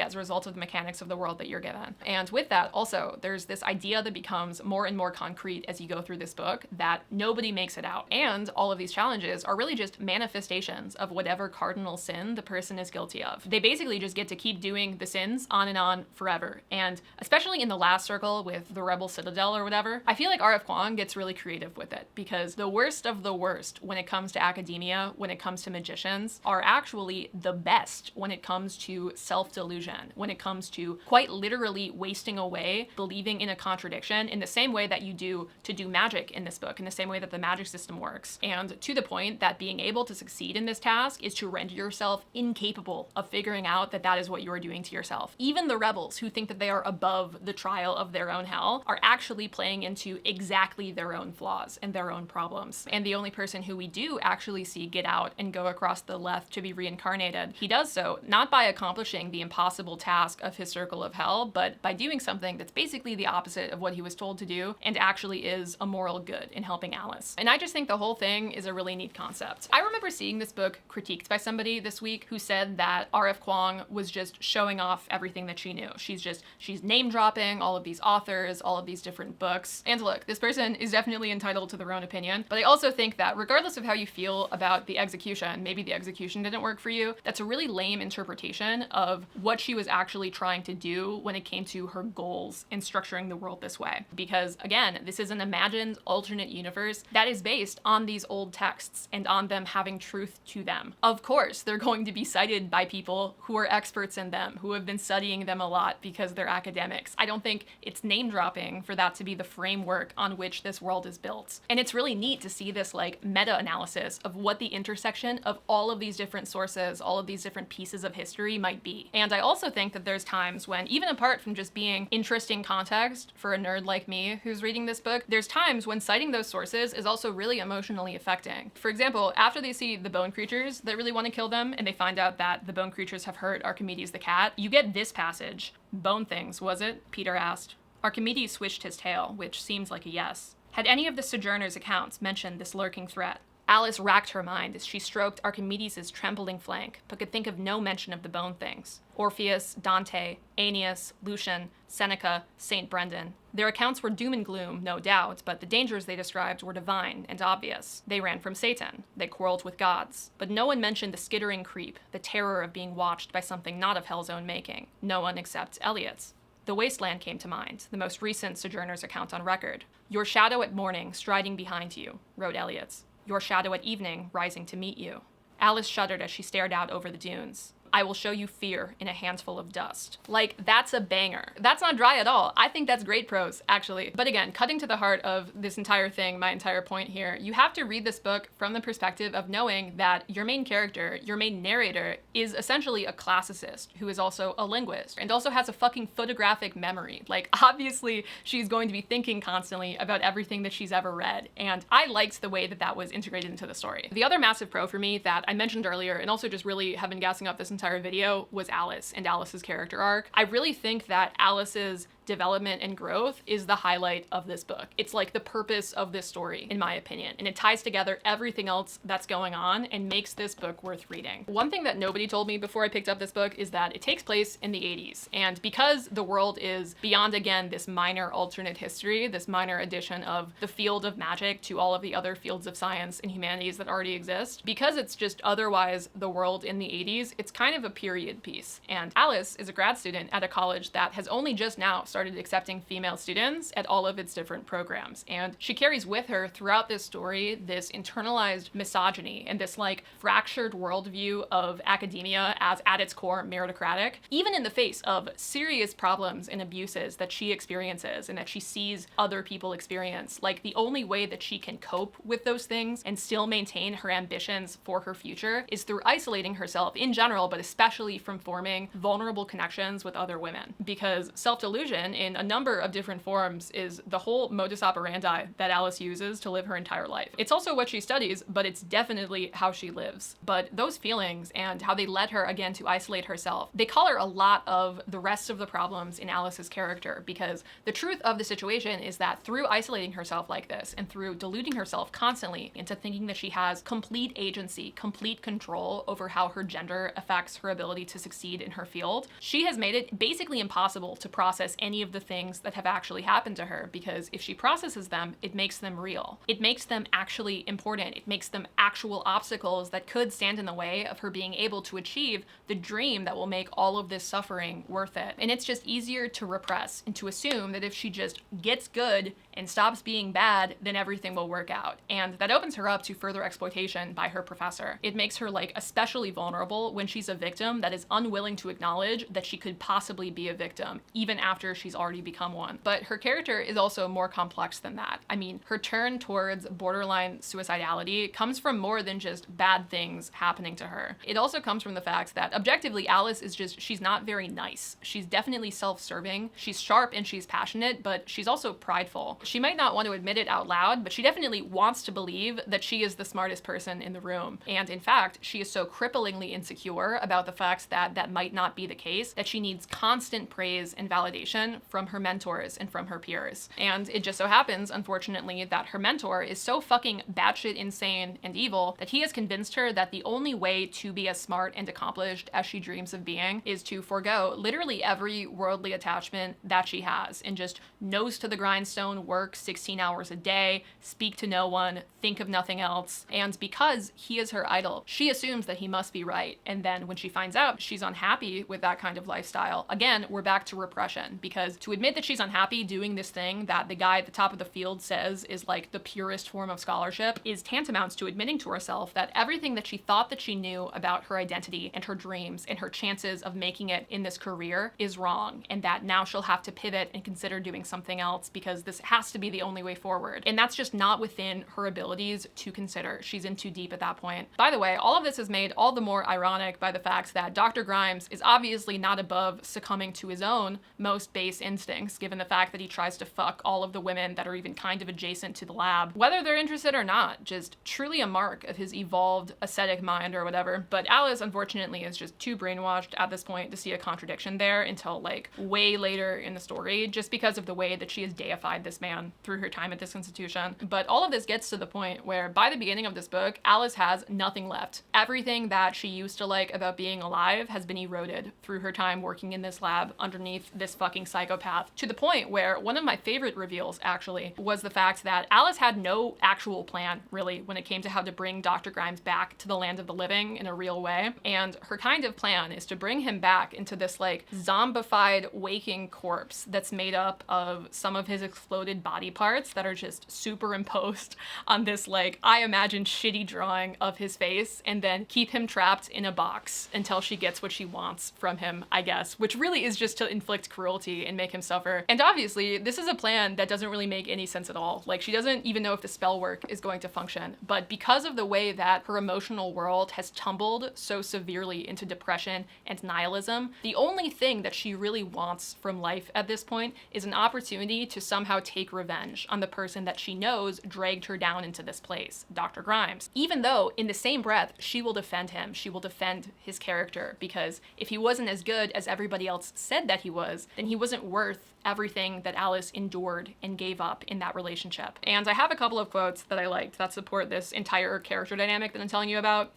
as a result of the mechanics of the world that you're given. And with that, also, there's this idea that becomes more and more concrete as you go through this book that nobody makes it out. And all of these challenges are really just manifestations of whatever cardinal sin the person is guilty of. They basically just get to keep doing the sins on forever. And especially in the last circle with the Rebel Citadel or whatever, I feel like R.F. Kuang gets really creative with it, because the worst of the worst when it comes to academia, when it comes to magicians, are actually the best when it comes to self-delusion, when it comes to quite literally wasting away believing in a contradiction in the same way that you do to do magic in this book, in the same way that the magic system works. And to the point that being able to succeed in this task is to render yourself incapable of figuring out that that is what you are doing to yourself. Even the rebels who think that they are above the trial of their own hell are actually playing into exactly their own flaws and their own problems. And the only person who we do actually see get out and go across the Leth to be reincarnated, he does so not by accomplishing the impossible impossible task of his circle of hell, but by doing something that's basically the opposite of what he was told to do and actually is a moral good in helping Alice. And I just think the whole thing is a really neat concept. I remember seeing this book critiqued by somebody this week who said that R.F. Kuang was just showing off everything that she knew. She's name dropping all of these authors, all of these different books. And look, this person is definitely entitled to their own opinion, but I also think that regardless of how you feel about the execution, maybe the execution didn't work for you, that's a really lame interpretation of what she was actually trying to do when it came to her goals in structuring the world this way. Because again, this is an imagined alternate universe that is based on these old texts and on them having truth to them. Of course, they're going to be cited by people who are experts in them, who have been studying them a lot because they're academics. I don't think it's name dropping for that to be the framework on which this world is built. And it's really neat to see this like meta-analysis of what the intersection of all of these different sources, all of these different pieces of history might be. And I also think that there's times when, even apart from just being interesting context for a nerd like me who's reading this book, there's times when citing those sources is also really emotionally affecting. For example, after they see the bone creatures that really want to kill them and they find out that the bone creatures have hurt Archimedes the cat, you get this passage. "Bone things, was it?" Peter asked. Archimedes swished his tail, which seems like a yes. Had any of the Sojourner's accounts mentioned this lurking threat? Alice racked her mind as she stroked Archimedes' trembling flank, but could think of no mention of the bone things. Orpheus, Dante, Aeneas, Lucian, Seneca, St. Brendan. Their accounts were doom and gloom, no doubt, but the dangers they described were divine and obvious. They ran from Satan. They quarreled with gods. But no one mentioned the skittering creep, the terror of being watched by something not of hell's own making. No one except Eliot's. The Wasteland came to mind, the most recent Sojourner's account on record. "Your shadow at morning striding behind you," wrote Eliot's. "Your shadow at evening rising to meet you." Alice shuddered as she stared out over the dunes. "I will show you fear in a handful of dust." Like, that's a banger. That's not dry at all. I think that's great prose, actually. But again, cutting to the heart of this entire thing, my entire point here, you have to read this book from the perspective of knowing that your main character, your main narrator, is essentially a classicist who is also a linguist and also has a fucking photographic memory. Like, obviously, she's going to be thinking constantly about everything that she's ever read. And I liked the way that that was integrated into the story. The other massive pro for me that I mentioned earlier, and also just really have been gassing up this entire video, was Alice and Alice's character arc. I really think that Alice's development and growth is the highlight of this book. It's like the purpose of this story, in my opinion, and it ties together everything else that's going on and makes this book worth reading. One thing that nobody told me before I picked up this book is that it takes place in the 80s, and because the world is beyond, again, this minor alternate history, this minor addition of the field of magic to all of the other fields of science and humanities that already exist, because it's just otherwise the world in the 80s, it's kind of a period piece. And Alice is a grad student at a college that has only just now started accepting female students at all of its different programs. And she carries with her throughout this story this internalized misogyny and this like fractured worldview of academia as at its core meritocratic, even in the face of serious problems and abuses that she experiences and that she sees other people experience. Like, the only way that she can cope with those things and still maintain her ambitions for her future is through isolating herself in general, but especially from forming vulnerable connections with other women. Because self-delusion in a number of different forms is the whole modus operandi that Alice uses to live her entire life. It's also what she studies, but it's definitely how she lives. But those feelings and how they led her, again, to isolate herself, they color a lot of the rest of the problems in Alice's character, because the truth of the situation is that through isolating herself like this and through deluding herself constantly into thinking that she has complete agency, complete control over how her gender affects her ability to succeed in her field, she has made it basically impossible to process any of the things that have actually happened to her, because if she processes them, it makes them real. It makes them actually important. It makes them actual obstacles that could stand in the way of her being able to achieve the dream that will make all of this suffering worth it. And it's just easier to repress and to assume that if she just gets good and stops being bad, then everything will work out. And that opens her up to further exploitation by her professor. It makes her like especially vulnerable when she's a victim that is unwilling to acknowledge that she could possibly be a victim, even after she's already become one. But her character is also more complex than that. I mean, her turn towards borderline suicidality comes from more than just bad things happening to her. It also comes from the fact that objectively Alice is just, she's not very nice. She's definitely self-serving. She's sharp and she's passionate, but she's also prideful. She might not want to admit it out loud, but she definitely wants to believe that she is the smartest person in the room. And in fact, she is so cripplingly insecure about the fact that that might not be the case, that she needs constant praise and validation from her mentors and from her peers. And it just so happens, unfortunately, that her mentor is so fucking batshit insane and evil that he has convinced her that the only way to be as smart and accomplished as she dreams of being is to forego literally every worldly attachment that she has and just nose to the grindstone, work 16 hours a day, speak to no one, think of nothing else. And because he is her idol, she assumes that he must be right. And then when she finds out she's unhappy with that kind of lifestyle, again, we're back to repression, because to admit that she's unhappy doing this thing that the guy at the top of the field says is like the purest form of scholarship is tantamount to admitting to herself that everything that she thought that she knew about her identity and her dreams and her chances of making it in this career is wrong, and that now she'll have to pivot and consider doing something else because this has to be the only way forward. And that's just not within her abilities to consider. She's in too deep at that point. By the way, all of this is made all the more ironic by the fact that Dr. Grimes is obviously not above succumbing to his own most base instincts, given the fact that he tries to fuck all of the women that are even kind of adjacent to the lab, whether they're interested or not. Just truly a mark of his evolved ascetic mind or whatever. But Alice, unfortunately, is just too brainwashed at this point to see a contradiction there until like way later in the story, just because of the way that she has deified this man through her time at this institution. But all of this gets to the point where by the beginning of this book, Alice has nothing left. Everything that she used to like about being alive has been eroded through her time working in this lab underneath this fucking psychopath, to the point where one of my favorite reveals actually was the fact that Alice had no actual plan really when it came to how to bring Dr. Grimes back to the land of the living in a real way. And her kind of plan is to bring him back into this like zombified waking corpse that's made up of some of his exploded body parts that are just superimposed on this like, I imagine, shitty drawing of his face, and then keep him trapped in a box until she gets what she wants from him, I guess, which really is just to inflict cruelty and make him suffer. And obviously, this is a plan that doesn't really make any sense at all. Like, she doesn't even know if the spell work is going to function, but because of the way that her emotional world has tumbled so severely into depression and nihilism, the only thing that she really wants from life at this point is an opportunity to somehow take revenge on the person that she knows dragged her down into this place, Dr. Grimes. Even though, in the same breath, she will defend him, she will defend his character, because if he wasn't as good as everybody else said that he was, then he wasn't worth everything that Alice endured and gave up in that relationship. And I have a couple of quotes that I liked that support this entire character dynamic that I'm telling you about.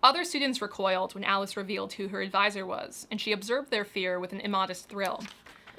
Other students recoiled when Alice revealed who her advisor was, and she observed their fear with an immodest thrill.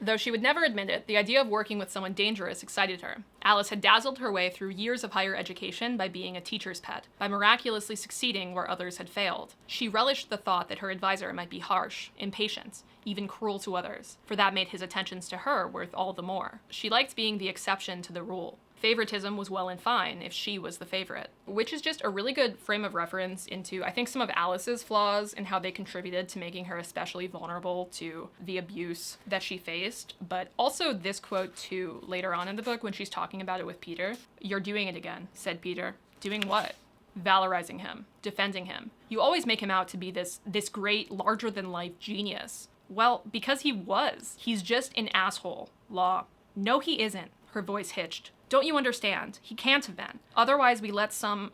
Though she would never admit it, the idea of working with someone dangerous excited her. Alice had dazzled her way through years of higher education by being a teacher's pet, by miraculously succeeding where others had failed. She relished the thought that her advisor might be harsh, impatient, even cruel to others, for that made his attentions to her worth all the more. She liked being the exception to the rule. Favoritism was well and fine if she was the favorite, which is just a really good frame of reference into, I think, some of Alice's flaws and how they contributed to making her especially vulnerable to the abuse that she faced. But also this quote too, later on in the book when she's talking about it with Peter. "You're doing it again," said Peter. "Doing what?" "Valorizing him, defending him. You always make him out to be this great, larger-than-life genius." Well, because he was. He's just an asshole. Law. "No, he isn't." Her voice hitched. "Don't you understand? He can't have been. Otherwise we let some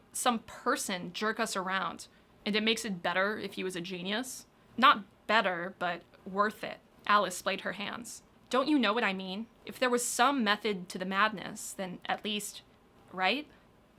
person jerk us around. And it makes it better if he was a genius. Not better, but worth it." Alice splayed her hands. "Don't you know what I mean? If there was some method to the madness, then at least, right?"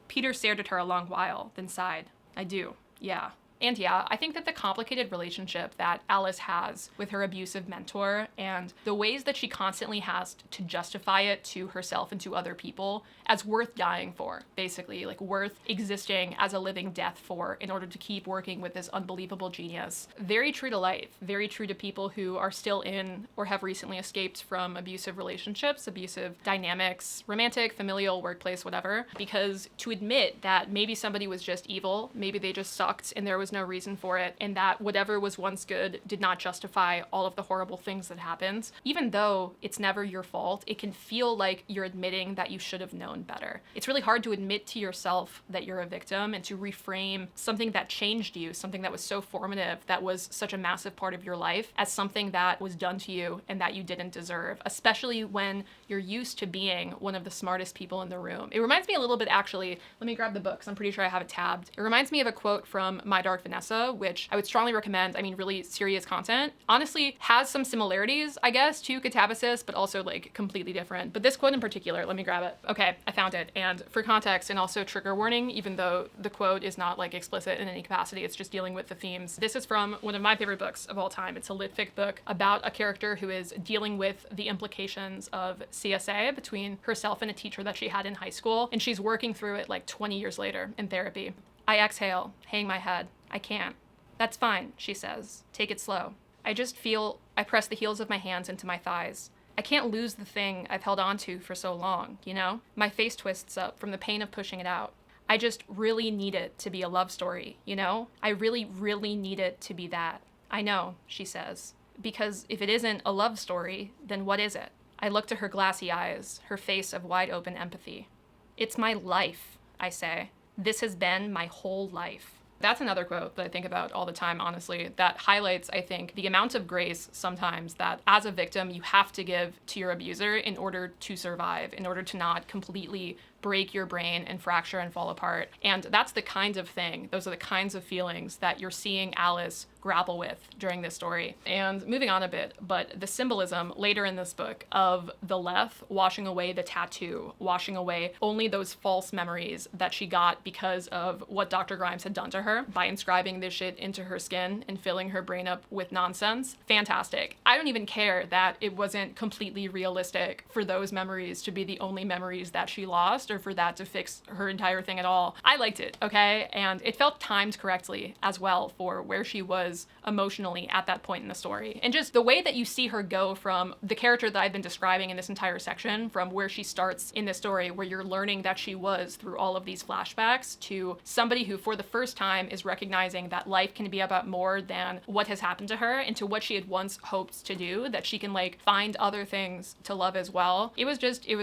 Peter stared at her a long while, then sighed. "I do, yeah." And yeah, I think that the complicated relationship that Alice has with her abusive mentor and the ways that she constantly has to justify it to herself and to other people as worth dying for, basically, like worth existing as a living death for in order to keep working with this unbelievable genius. Very true to life, very true to people who are still in or have recently escaped from abusive relationships, abusive dynamics, romantic, familial, workplace, whatever, because to admit that maybe somebody was just evil, maybe they just sucked and there was was no reason for it, and that whatever was once good did not justify all of the horrible things that happened. Even though it's never your fault, it can feel like you're admitting that you should have known better. It's really hard to admit to yourself that you're a victim and to reframe something that changed you, something that was so formative, that was such a massive part of your life, as something that was done to you and that you didn't deserve, especially when you're used to being one of the smartest people in the room. It reminds me a little bit, actually, let me grab the book, 'cause I'm pretty sure I have it tabbed. It reminds me of a quote from My Dark Vanessa, which I would strongly recommend. I mean, really serious content. Honestly, has some similarities, I guess, to katabasis, but also like completely different. But this quote in particular, let me grab it. Okay, I found it. And for context and also trigger warning, even though the quote is not like explicit in any capacity, it's just dealing with the themes. This is from one of my favorite books of all time. It's a lit fic book about a character who is dealing with the implications of CSA between herself and a teacher that she had in high school. And she's working through it like 20 years later in therapy. I exhale, hang my head. I can't. That's fine, she says. Take it slow. I just feel I press the heels of my hands into my thighs. I can't lose the thing I've held on to for so long, you know? My face twists up from the pain of pushing it out. I just really need it to be a love story, you know? I really, really need it to be that. I know, she says. Because if it isn't a love story, then what is it? I look to her glassy eyes, her face of wide open empathy. It's my life, I say. This has been my whole life. That's another quote that I think about all the time, honestly, that highlights, I think, the amount of grace sometimes that as a victim you have to give to your abuser in order to survive, in order to not completely break your brain and fracture and fall apart. And that's the kind of thing, those are the kinds of feelings that you're seeing Alice grapple with during this story. And moving on a bit, but the symbolism later in this book of the Leth washing away the tattoo, washing away only those false memories that she got because of what Dr. Grimes had done to her by inscribing this shit into her skin and filling her brain up with nonsense. Fantastic. I don't even care that it wasn't completely realistic for those memories to be the only memories that she lost, or for that to fix her entire thing at all. I liked it, okay? And it felt timed correctly as well for where she was emotionally at that point in the story. And just the way that you see her go from the character that I've been describing in this entire section, from where she starts in this story, where you're learning that she was through all of these flashbacks, to somebody who for the first time is recognizing that life can be about more than what has happened to her, and to what she had once hoped to do, that she can like find other things to love as well. It was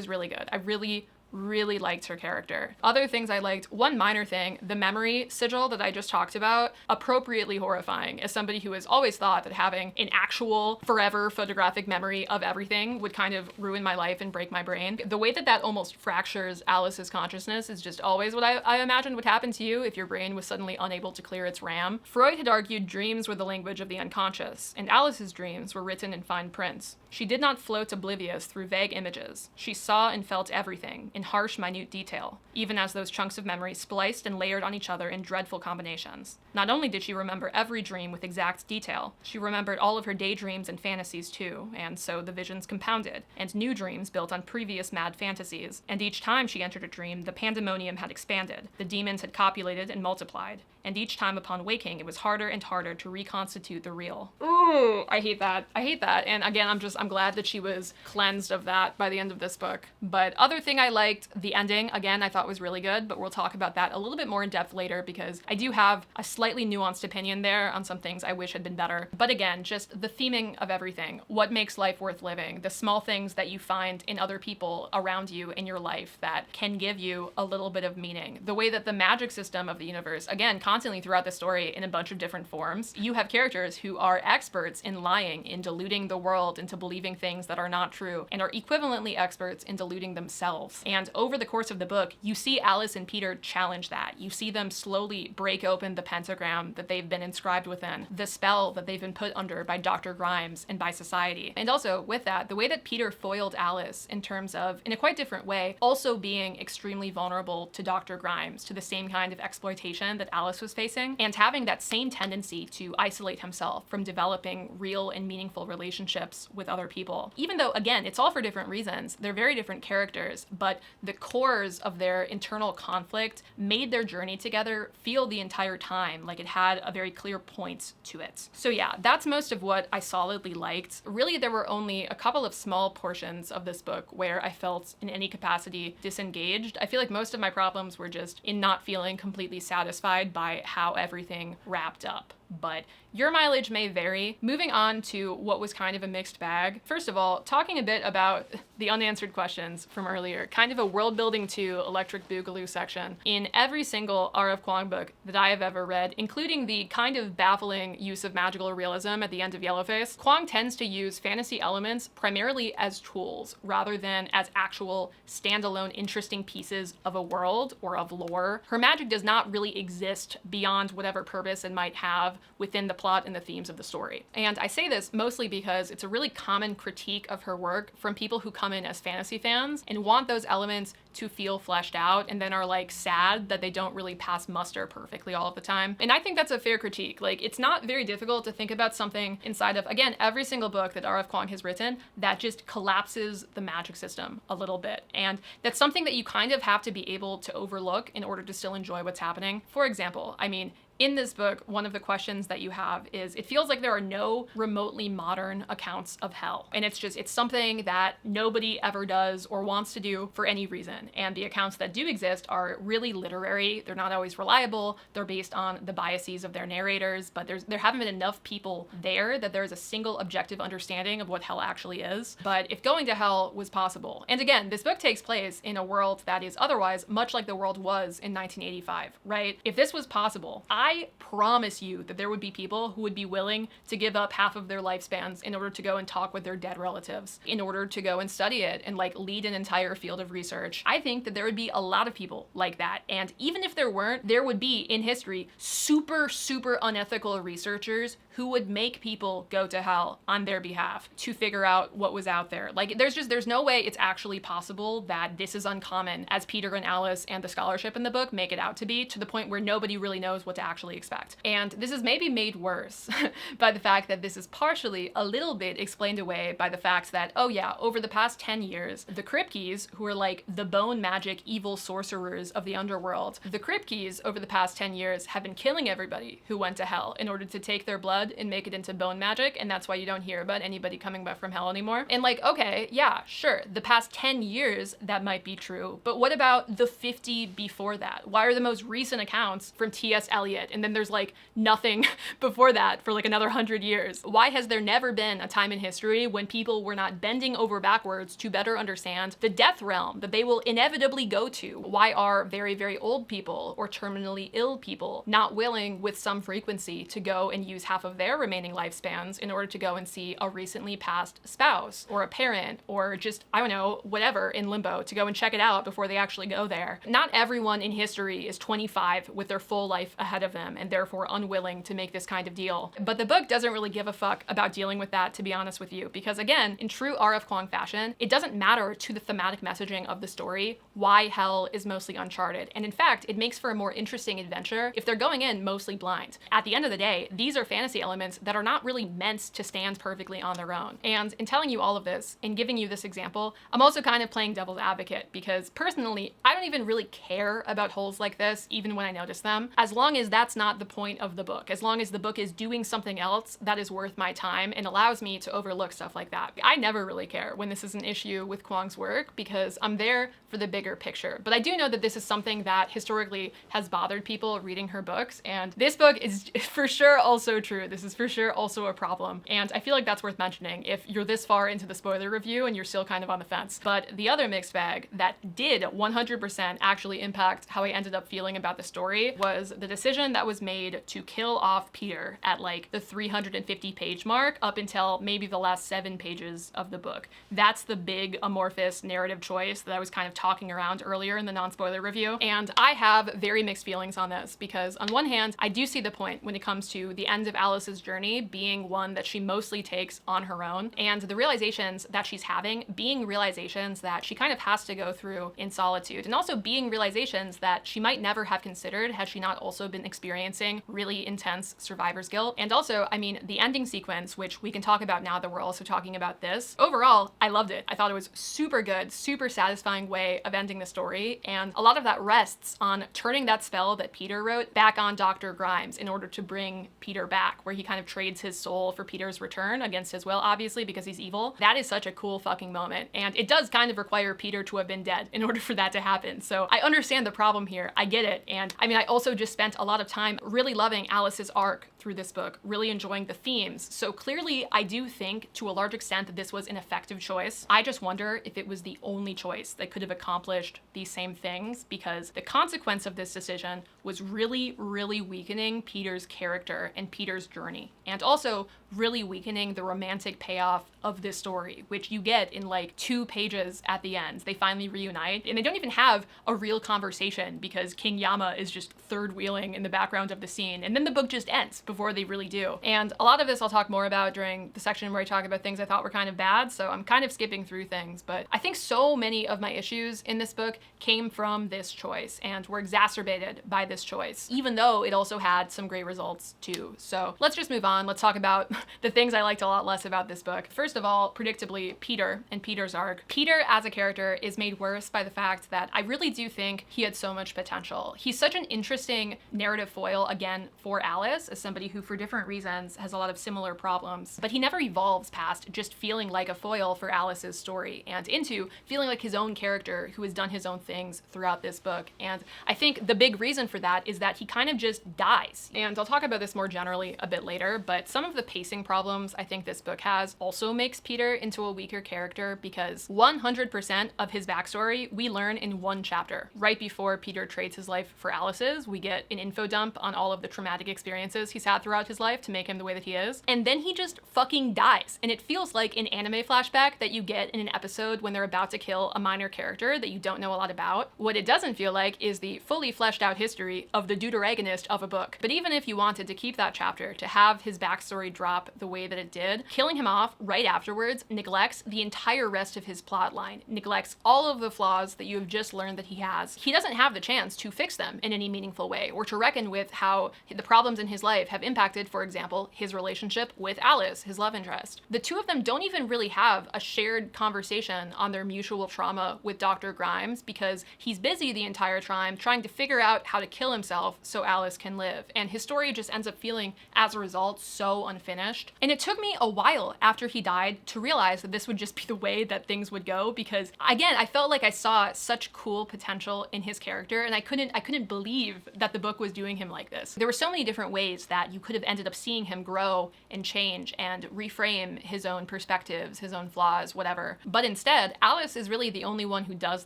really good. I really liked her character. Other things I liked, one minor thing, the memory sigil that I just talked about, appropriately horrifying as somebody who has always thought that having an actual forever photographic memory of everything would kind of ruin my life and break my brain. The way that that almost fractures Alice's consciousness is just always what I imagined would happen to you if your brain was suddenly unable to clear its RAM. Freud had argued dreams were the language of the unconscious, and Alice's dreams were written in fine print. She did not float oblivious through vague images. She saw and felt everything in harsh, minute detail, even as those chunks of memory spliced and layered on each other in dreadful combinations. Not only did she remember every dream with exact detail, she remembered all of her daydreams and fantasies too, and so the visions compounded, and new dreams built on previous mad fantasies. And each time she entered a dream, the pandemonium had expanded, the demons had copulated and multiplied, and each time upon waking, it was harder and harder to reconstitute the real. Ooh, I hate that. I hate that. And again, I'm glad that she was cleansed of that by the end of this book. But other thing I liked, the ending, again, I thought was really good, but we'll talk about that a little bit more in depth later, because I do have a slightly nuanced opinion there on some things I wish had been better. But again, just the theming of everything, what makes life worth living, the small things that you find in other people around you in your life that can give you a little bit of meaning. The way that the magic system of the universe, again, constantly throughout the story in a bunch of different forms, you have characters who are experts in lying, in deluding the world into believing things that are not true, and are equivalently experts in deluding themselves. And over the course of the book, you see Alice and Peter challenge that. You see them slowly break open the pentagram that they've been inscribed within, the spell that they've been put under by Dr. Grimes and by society. And also with that, the way that Peter foiled Alice in terms of, in a quite different way, also being extremely vulnerable to Dr. Grimes, to the same kind of exploitation that Alice was facing, and having that same tendency to isolate himself from developing real and meaningful relationships with other people. Even though, again, it's all for different reasons. They're very different characters, but the cores of their internal conflict made their journey together feel the entire time like it had a very clear point to it. So yeah, that's most of what I solidly liked. Really, there were only a couple of small portions of this book where I felt in any capacity disengaged. I feel like most of my problems were just in not feeling completely satisfied by by how everything wrapped up. But your mileage may vary. Moving on to what was kind of a mixed bag. First of all, talking a bit about the unanswered questions from earlier, kind of a world building to Electric Boogaloo section. In every single R.F. Kuang book that I have ever read, including the kind of baffling use of magical realism at the end of Yellowface, Kuang tends to use fantasy elements primarily as tools rather than as actual standalone interesting pieces of a world or of lore. Her magic does not really exist beyond whatever purpose it might have within the plot and the themes of the story. And I say this mostly because it's a really common critique of her work from people who come in as fantasy fans and want those elements to feel fleshed out and then are like sad that they don't really pass muster perfectly all of the time. And I think that's a fair critique. Like, it's not very difficult to think about something inside of, again, every single book that R.F. Kuang has written that just collapses the magic system a little bit. And that's something that you kind of have to be able to overlook in order to still enjoy what's happening. For example, I mean, in this book, one of the questions that you have is, it feels like there are no remotely modern accounts of hell. And it's something that nobody ever does or wants to do for any reason. And the accounts that do exist are really literary. They're not always reliable. They're based on the biases of their narrators, but there haven't been enough people there that there is a single objective understanding of what hell actually is. But if going to hell was possible, and again, this book takes place in a world that is otherwise much like the world was in 1985, right? If this was possible, I promise you that there would be people who would be willing to give up half of their lifespans in order to go and talk with their dead relatives, in order to go and study it and like lead an entire field of research. I think that there would be a lot of people like that. And even if there weren't, there would be in history super, super unethical researchers who would make people go to hell on their behalf to figure out what was out there. Like, there's no way it's actually possible that this is uncommon as Peter and Alice and the scholarship in the book make it out to be, to the point where nobody really knows what to actually expect. And this is maybe made worse by the fact that this is partially a little bit explained away by the fact that, oh yeah, over the past 10 years, the Kripkes, who are like the bone magic evil sorcerers of the underworld, the Kripkes over the past 10 years have been killing everybody who went to hell in order to take their blood and make it into bone magic, and that's why you don't hear about anybody coming back from hell anymore. And like, okay, yeah, sure, the past 10 years that might be true, but what about the 50 before that? Why are the most recent accounts from T.S. Eliot, and then there's like nothing before that for like another 100 years? Why has there never been a time in history when people were not bending over backwards to better understand the death realm that they will inevitably go to? Why are very, very old people or terminally ill people not willing with some frequency to go and use half of their remaining lifespans in order to go and see a recently passed spouse or a parent or just, I don't know, whatever in limbo, to go and check it out before they actually go there? Not everyone in history is 25 with their full life ahead of them and therefore unwilling to make this kind of deal. But the book doesn't really give a fuck about dealing with that, to be honest with you, because again, in true R.F. Kuang fashion, it doesn't matter to the thematic messaging of the story why hell is mostly uncharted. And in fact, it makes for a more interesting adventure if they're going in mostly blind. At the end of the day, these are fantasy elements that are not really meant to stand perfectly on their own. And in telling you all of this and giving you this example, I'm also kind of playing devil's advocate, because personally, I don't even really care about holes like this, even when I notice them, as long as that's not the point of the book, as long as the book is doing something else that is worth my time and allows me to overlook stuff like that. I never really care when this is an issue with Kuang's work, because I'm there for the bigger picture. But I do know that this is something that historically has bothered people reading her books, and this book is for sure also true. This is for sure also a problem, and I feel like that's worth mentioning if you're this far into the spoiler review and you're still kind of on the fence. But the other mixed bag that did 100% actually impact how I ended up feeling about the story was the decision that was made to kill off Peter at like the 350 page mark up until maybe the last 7 pages of the book. That's the big amorphous narrative choice that I was kind of talking around earlier in the non-spoiler review. And I have very mixed feelings on this, because on one hand, I do see the point when it comes to the end of Alice's journey being one that she mostly takes on her own, and the realizations that she's having being realizations that she kind of has to go through in solitude, and also being realizations that she might never have considered had she not also been experiencing really intense survivor's guilt. And also, I mean, the ending sequence, which we can talk about now that we're also talking about this, overall, I loved it. I thought it was super good, super satisfying way of ending the story, and a lot of that rests on turning that spell that Peter wrote back on Dr. Grimes in order to bring Peter back, where he kind of trades his soul for Peter's return against his will, obviously, because he's evil. That is such a cool fucking moment. And it does kind of require Peter to have been dead in order for that to happen. So I understand the problem here. I get it. And I mean, I also just spent a lot of time really loving Alice's arc through this book, really enjoying the themes. So clearly, I do think to a large extent that this was an effective choice. I just wonder if it was the only choice that could have accomplished these same things, because the consequence of this decision was really, really weakening Peter's character and Peter's journey, and also really weakening the romantic payoff of this story, which you get in like 2 pages at the end. They finally reunite, and they don't even have a real conversation because King Yama is just third wheeling in the background of the scene, and then the book just ends before they really do. And a lot of this I'll talk more about during the section where I talk about things I thought were kind of bad, so I'm kind of skipping through things, but I think so many of my issues in this book came from this choice and were exacerbated by this choice, even though it also had some great results too. So let's just move on. Let's talk about the things I liked a lot less about this book. First of all, predictably, Peter and Peter's arc. Peter as a character is made worse by the fact that I really do think he had so much potential. He's such an interesting narrative foil, again, for Alice, as somebody who, for different reasons, has a lot of similar problems, but he never evolves past just feeling like a foil for Alice's story and into feeling like his own character who has done his own things throughout this book. And I think the big reason for that is that he kind of just dies. And I'll talk about this more generally a bit later, but some of the pacing problems I think this book has also makes Peter into a weaker character, because 100% of his backstory we learn in 1 chapter. Right before Peter trades his life for Alice's, we get an info dump on all of the traumatic experiences he's had throughout his life to make him the way that he is, and then he just fucking dies. And it feels like an anime flashback that you get in an episode when they're about to kill a minor character that you don't know a lot about. What it doesn't feel like is the fully fleshed out history of the deuteragonist of a book. But even if you wanted to keep that chapter, to have his backstory drop the way that it did, killing him off right afterwards neglects the entire rest of his plot line, neglects all of the flaws that you have just learned that he has. He doesn't have the chance to fix them in any meaningful way, or to reckon with how the problems in his life have impacted, for example, his relationship with Alice, his love interest. The two of them don't even really have a shared conversation on their mutual trauma with Dr. Grimes, because he's busy the entire time trying to figure out how to kill himself so Alice can live. And his story just ends up feeling, as a result, so unfinished. And it took me a while after he died to realize that this would just be the way that things would go, because again, I felt like I saw such cool potential in his character, and I couldn't believe that the book was doing him like this. There were so many different ways that you could have ended up seeing him grow and change and reframe his own perspectives, his own flaws, whatever. But instead, Alice is really the only one who does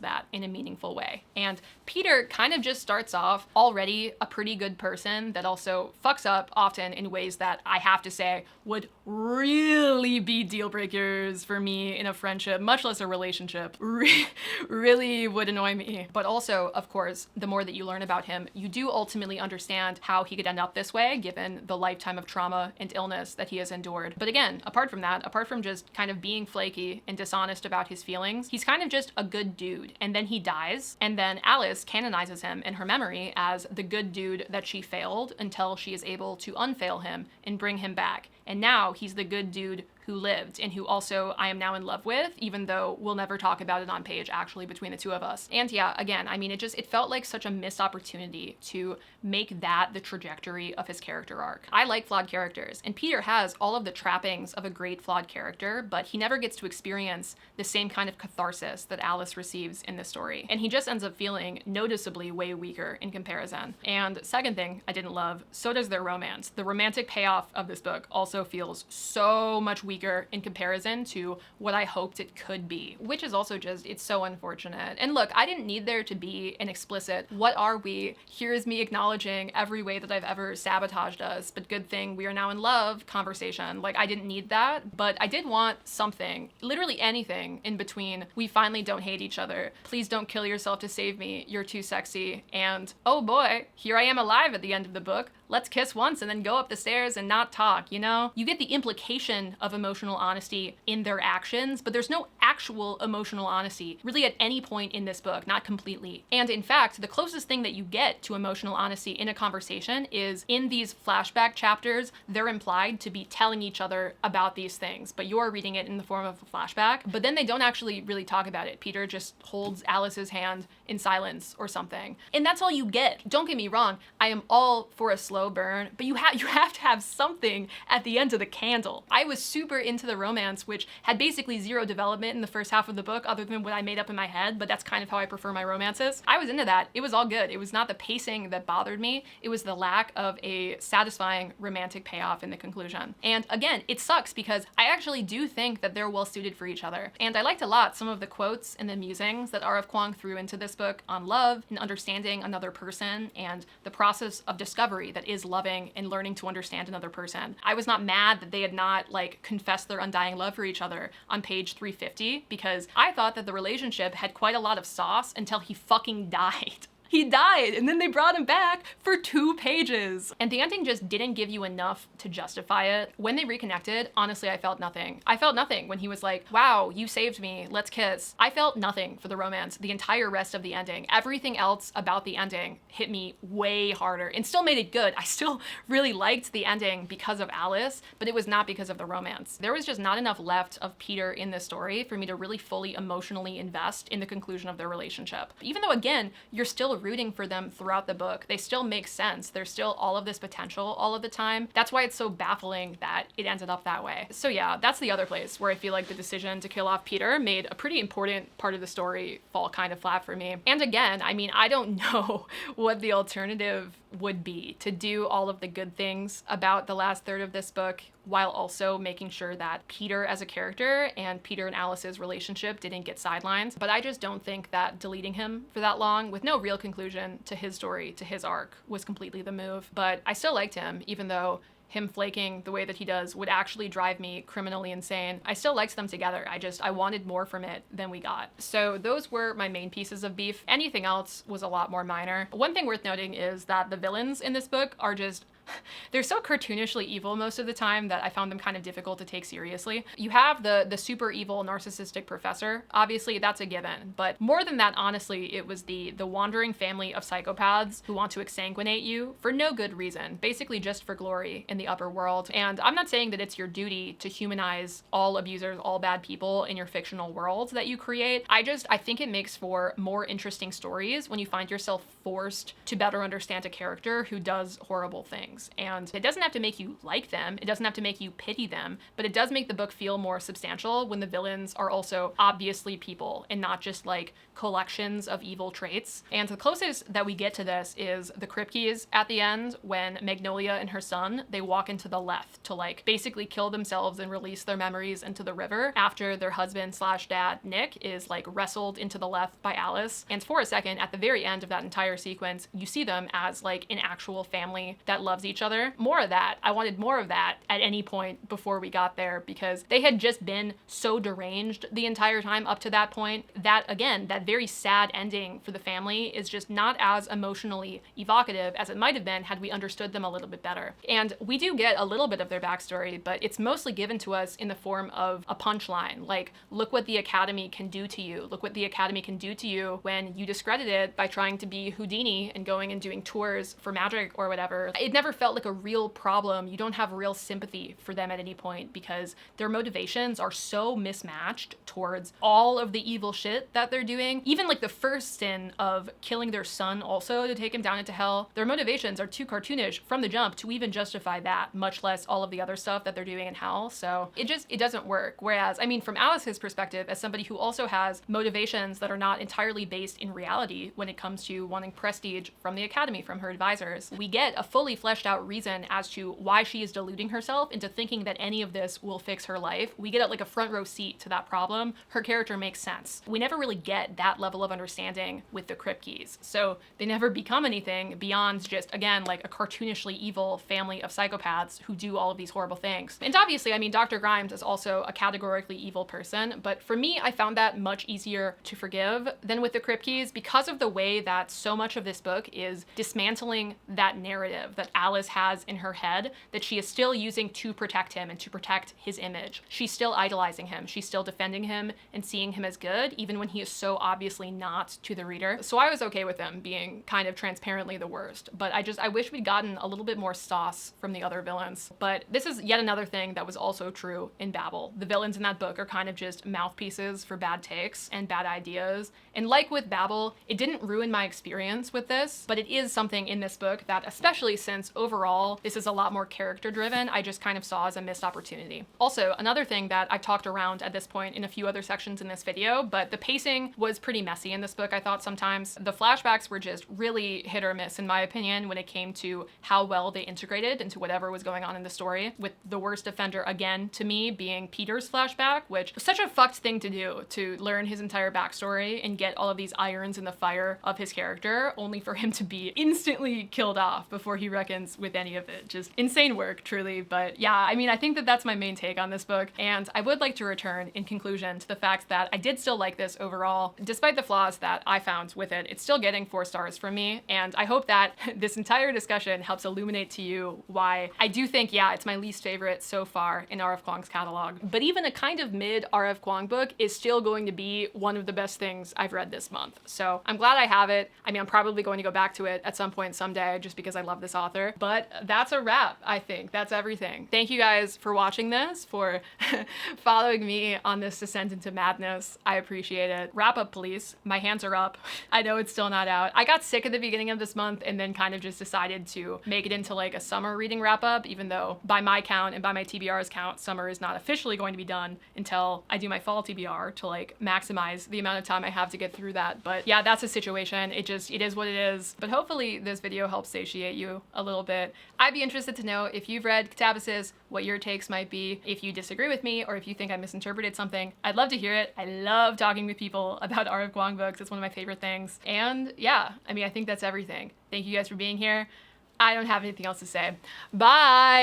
that in a meaningful way. And Peter kind of just starts off already a pretty good person that also fucks up often in ways that I have to say would really be deal breakers for me in a friendship, much less a relationship. Really would annoy me. But also, of course, the more that you learn about him, you do ultimately understand how he could end up this way, given the lifetime of trauma and illness that he has endured. But again, apart from that, apart from just kind of being flaky and dishonest about his feelings, he's kind of just a good dude. And then he dies, and then Alice canonizes him in her memory as the good dude that she failed until she is able to unfail him and bring him back. And now he's the good dude who lived, and who also I am now in love with, even though we'll never talk about it on page actually between the two of us. And yeah, again, I mean, it felt like such a missed opportunity to make that the trajectory of his character arc. I like flawed characters, and Peter has all of the trappings of a great flawed character, but he never gets to experience the same kind of catharsis that Alice receives in this story. And he just ends up feeling noticeably way weaker in comparison. And second thing I didn't love, so does their romance. The romantic payoff of this book also feels so much weaker in comparison to what I hoped it could be, which is also just, it's so unfortunate. And look, I didn't need there to be an explicit, what are we? Here's me acknowledging every way that I've ever sabotaged us, but good thing we are now in love conversation. Like, I didn't need that, but I did want something, literally anything in between, we finally don't hate each other, please don't kill yourself to save me, you're too sexy, and oh boy, here I am alive at the end of the book. Let's kiss once and then go up the stairs and not talk, you know? You get the implication of emotional honesty in their actions, but there's no actual emotional honesty really at any point in this book, not completely. And in fact, the closest thing that you get to emotional honesty in a conversation is in these flashback chapters, they're implied to be telling each other about these things, but you're reading it in the form of a flashback, but then they don't actually really talk about it. Peter just holds Alice's hand in silence or something. And that's all you get. Don't get me wrong, I am all for a slow burn, but you have to have something at the end of the candle. I was super into the romance, which had basically zero development in the first half of the book other than what I made up in my head, but that's kind of how I prefer my romances. I was into that. It was all good. It was not the pacing that bothered me. It was the lack of a satisfying romantic payoff in the conclusion. And again, it sucks because I actually do think that they're well suited for each other. And I liked a lot some of the quotes and the musings that R.F. Kuang threw into this book on love and understanding another person and the process of discovery that is loving and learning to understand another person. I was not mad that they had not like confessed their undying love for each other on page 350 because I thought that the relationship had quite a lot of sauce until he fucking died. He died, and then they brought him back for 2 pages. And the ending just didn't give you enough to justify it. When they reconnected, honestly, I felt nothing. I felt nothing when he was like, wow, you saved me, let's kiss. I felt nothing for the romance the entire rest of the ending. Everything else about the ending hit me way harder and still made it good. I still really liked the ending because of Alice, but it was not because of the romance. There was just not enough left of Peter in this story for me to really fully emotionally invest in the conclusion of their relationship. Even though, again, you're still rooting for them throughout the book. They still make sense. There's still all of this potential all of the time. That's why it's so baffling that it ended up that way. So yeah, that's the other place where I feel like the decision to kill off Peter made a pretty important part of the story fall kind of flat for me. And again, I mean, I don't know what the alternative would be to do all of the good things about the last third of this book while also making sure that Peter as a character and Peter and Alice's relationship didn't get sidelined. But I just don't think that deleting him for that long with no real conclusion to his story, to his arc, was completely the move. But I still liked him, even though him flaking the way that he does would actually drive me criminally insane. I still liked them together. I wanted more from it than we got. So those were my main pieces of beef. Anything else was a lot more minor. One thing worth noting is that the villains in this book are just they're so cartoonishly evil most of the time that I found them kind of difficult to take seriously. You have the super evil narcissistic professor. Obviously, that's a given. But more than that, honestly, it was the wandering family of psychopaths who want to exsanguinate you for no good reason, basically just for glory in the upper world. And I'm not saying that it's your duty to humanize all abusers, all bad people in your fictional world that you create. I think it makes for more interesting stories when you find yourself forced to better understand a character who does horrible things. And it doesn't have to make you like them, it doesn't have to make you pity them, but it does make the book feel more substantial when the villains are also obviously people and not just like collections of evil traits. And the closest that we get to this is the Kripkes at the end when Magnolia and her son, they walk into the Leth to like basically kill themselves and release their memories into the river after their husband slash dad, Nick, is like wrestled into the Leth by Alice. And for a second, at the very end of that entire sequence, you see them as like an actual family that loves each other. More of that. I wanted more of that at any point before we got there because they had just been so deranged the entire time up to that point that, again, that very sad ending for the family is just not as emotionally evocative as it might have been had we understood them a little bit better. And we do get a little bit of their backstory, but it's mostly given to us in the form of a punchline. Like, look what the Academy can do to you. Look what the Academy can do to you when you discredit it by trying to be Houdini and going and doing tours for magic or whatever. It never felt like a real problem. You don't have real sympathy for them at any point because their motivations are so mismatched towards all of the evil shit that they're doing. Even like the first sin of killing their son also to take him down into hell, their motivations are too cartoonish from the jump to even justify that, much less all of the other stuff that they're doing in hell. So it doesn't work. Whereas, I mean, from Alice's perspective, as somebody who also has motivations that are not entirely based in reality when it comes to wanting prestige from the Academy, from her advisors, we get a fully fleshed out reason as to why she is deluding herself into thinking that any of this will fix her life. We get like a front row seat to that problem. Her character makes sense. We never really get that level of understanding with the Kripkes. So they never become anything beyond just, again, like a cartoonishly evil family of psychopaths who do all of these horrible things. And obviously, I mean, Dr. Grimes is also a categorically evil person, but for me, I found that much easier to forgive than with the Kripkes because of the way that so much of this book is dismantling that narrative that Alice Alice has in her head that she is still using to protect him and to protect his image. She's still idolizing him. She's still defending him and seeing him as good, even when he is so obviously not to the reader. So I was okay with him being kind of transparently the worst, but I wish we'd gotten a little bit more sauce from the other villains. But this is yet another thing that was also true in Babel. The villains in that book are kind of just mouthpieces for bad takes and bad ideas. And like with Babel, it didn't ruin my experience with this, but it is something in this book that, especially since overall this is a lot more character driven, I just kind of saw as a missed opportunity. Also, another thing that I've talked around at this point in a few other sections in this video, but the pacing was pretty messy in this book, I thought sometimes. The flashbacks were just really hit or miss in my opinion when it came to how well they integrated into whatever was going on in the story, with the worst offender again to me being Peter's flashback, which was such a fucked thing to do, to learn his entire backstory and get all of these irons in the fire of his character, only for him to be instantly killed off before he reckons with any of it. Just insane work, truly. But yeah, I mean, I think that that's my main take on this book, and I would like to return in conclusion to the fact that I did still like this overall. Despite the flaws that I found with it, it's still getting 4 stars from me, and I hope that this entire discussion helps illuminate to you why I do think, yeah, it's my least favorite so far in R.F. Kuang's catalog. But even a kind of mid R.F. Kuang book is still going to be one of the best things I've read this month. So I'm glad I have it. I mean, I'm probably going to go back to it at some point someday just because I love this author. But that's a wrap, I think. That's everything. Thank you guys for watching this, for following me on this descent into madness. I appreciate it. Wrap up, please. My hands are up. I know it's still not out. I got sick at the beginning of this month and then kind of just decided to make it into like a summer reading wrap up, even though by my count and by my TBR's count, summer is not officially going to be done until I do my fall TBR to like maximize the amount of time I have to get through that. But yeah, that's a situation. It is what it is. But hopefully this video helps satiate you a little bit. I'd be interested to know if you've read Katabasis, what your takes might be, if you disagree with me, or if you think I misinterpreted something. I'd love to hear it. I love talking with people about R.F. Kuang books. It's one of my favorite things. And yeah, I mean, I think that's everything. Thank you guys for being here. I don't have anything else to say. Bye!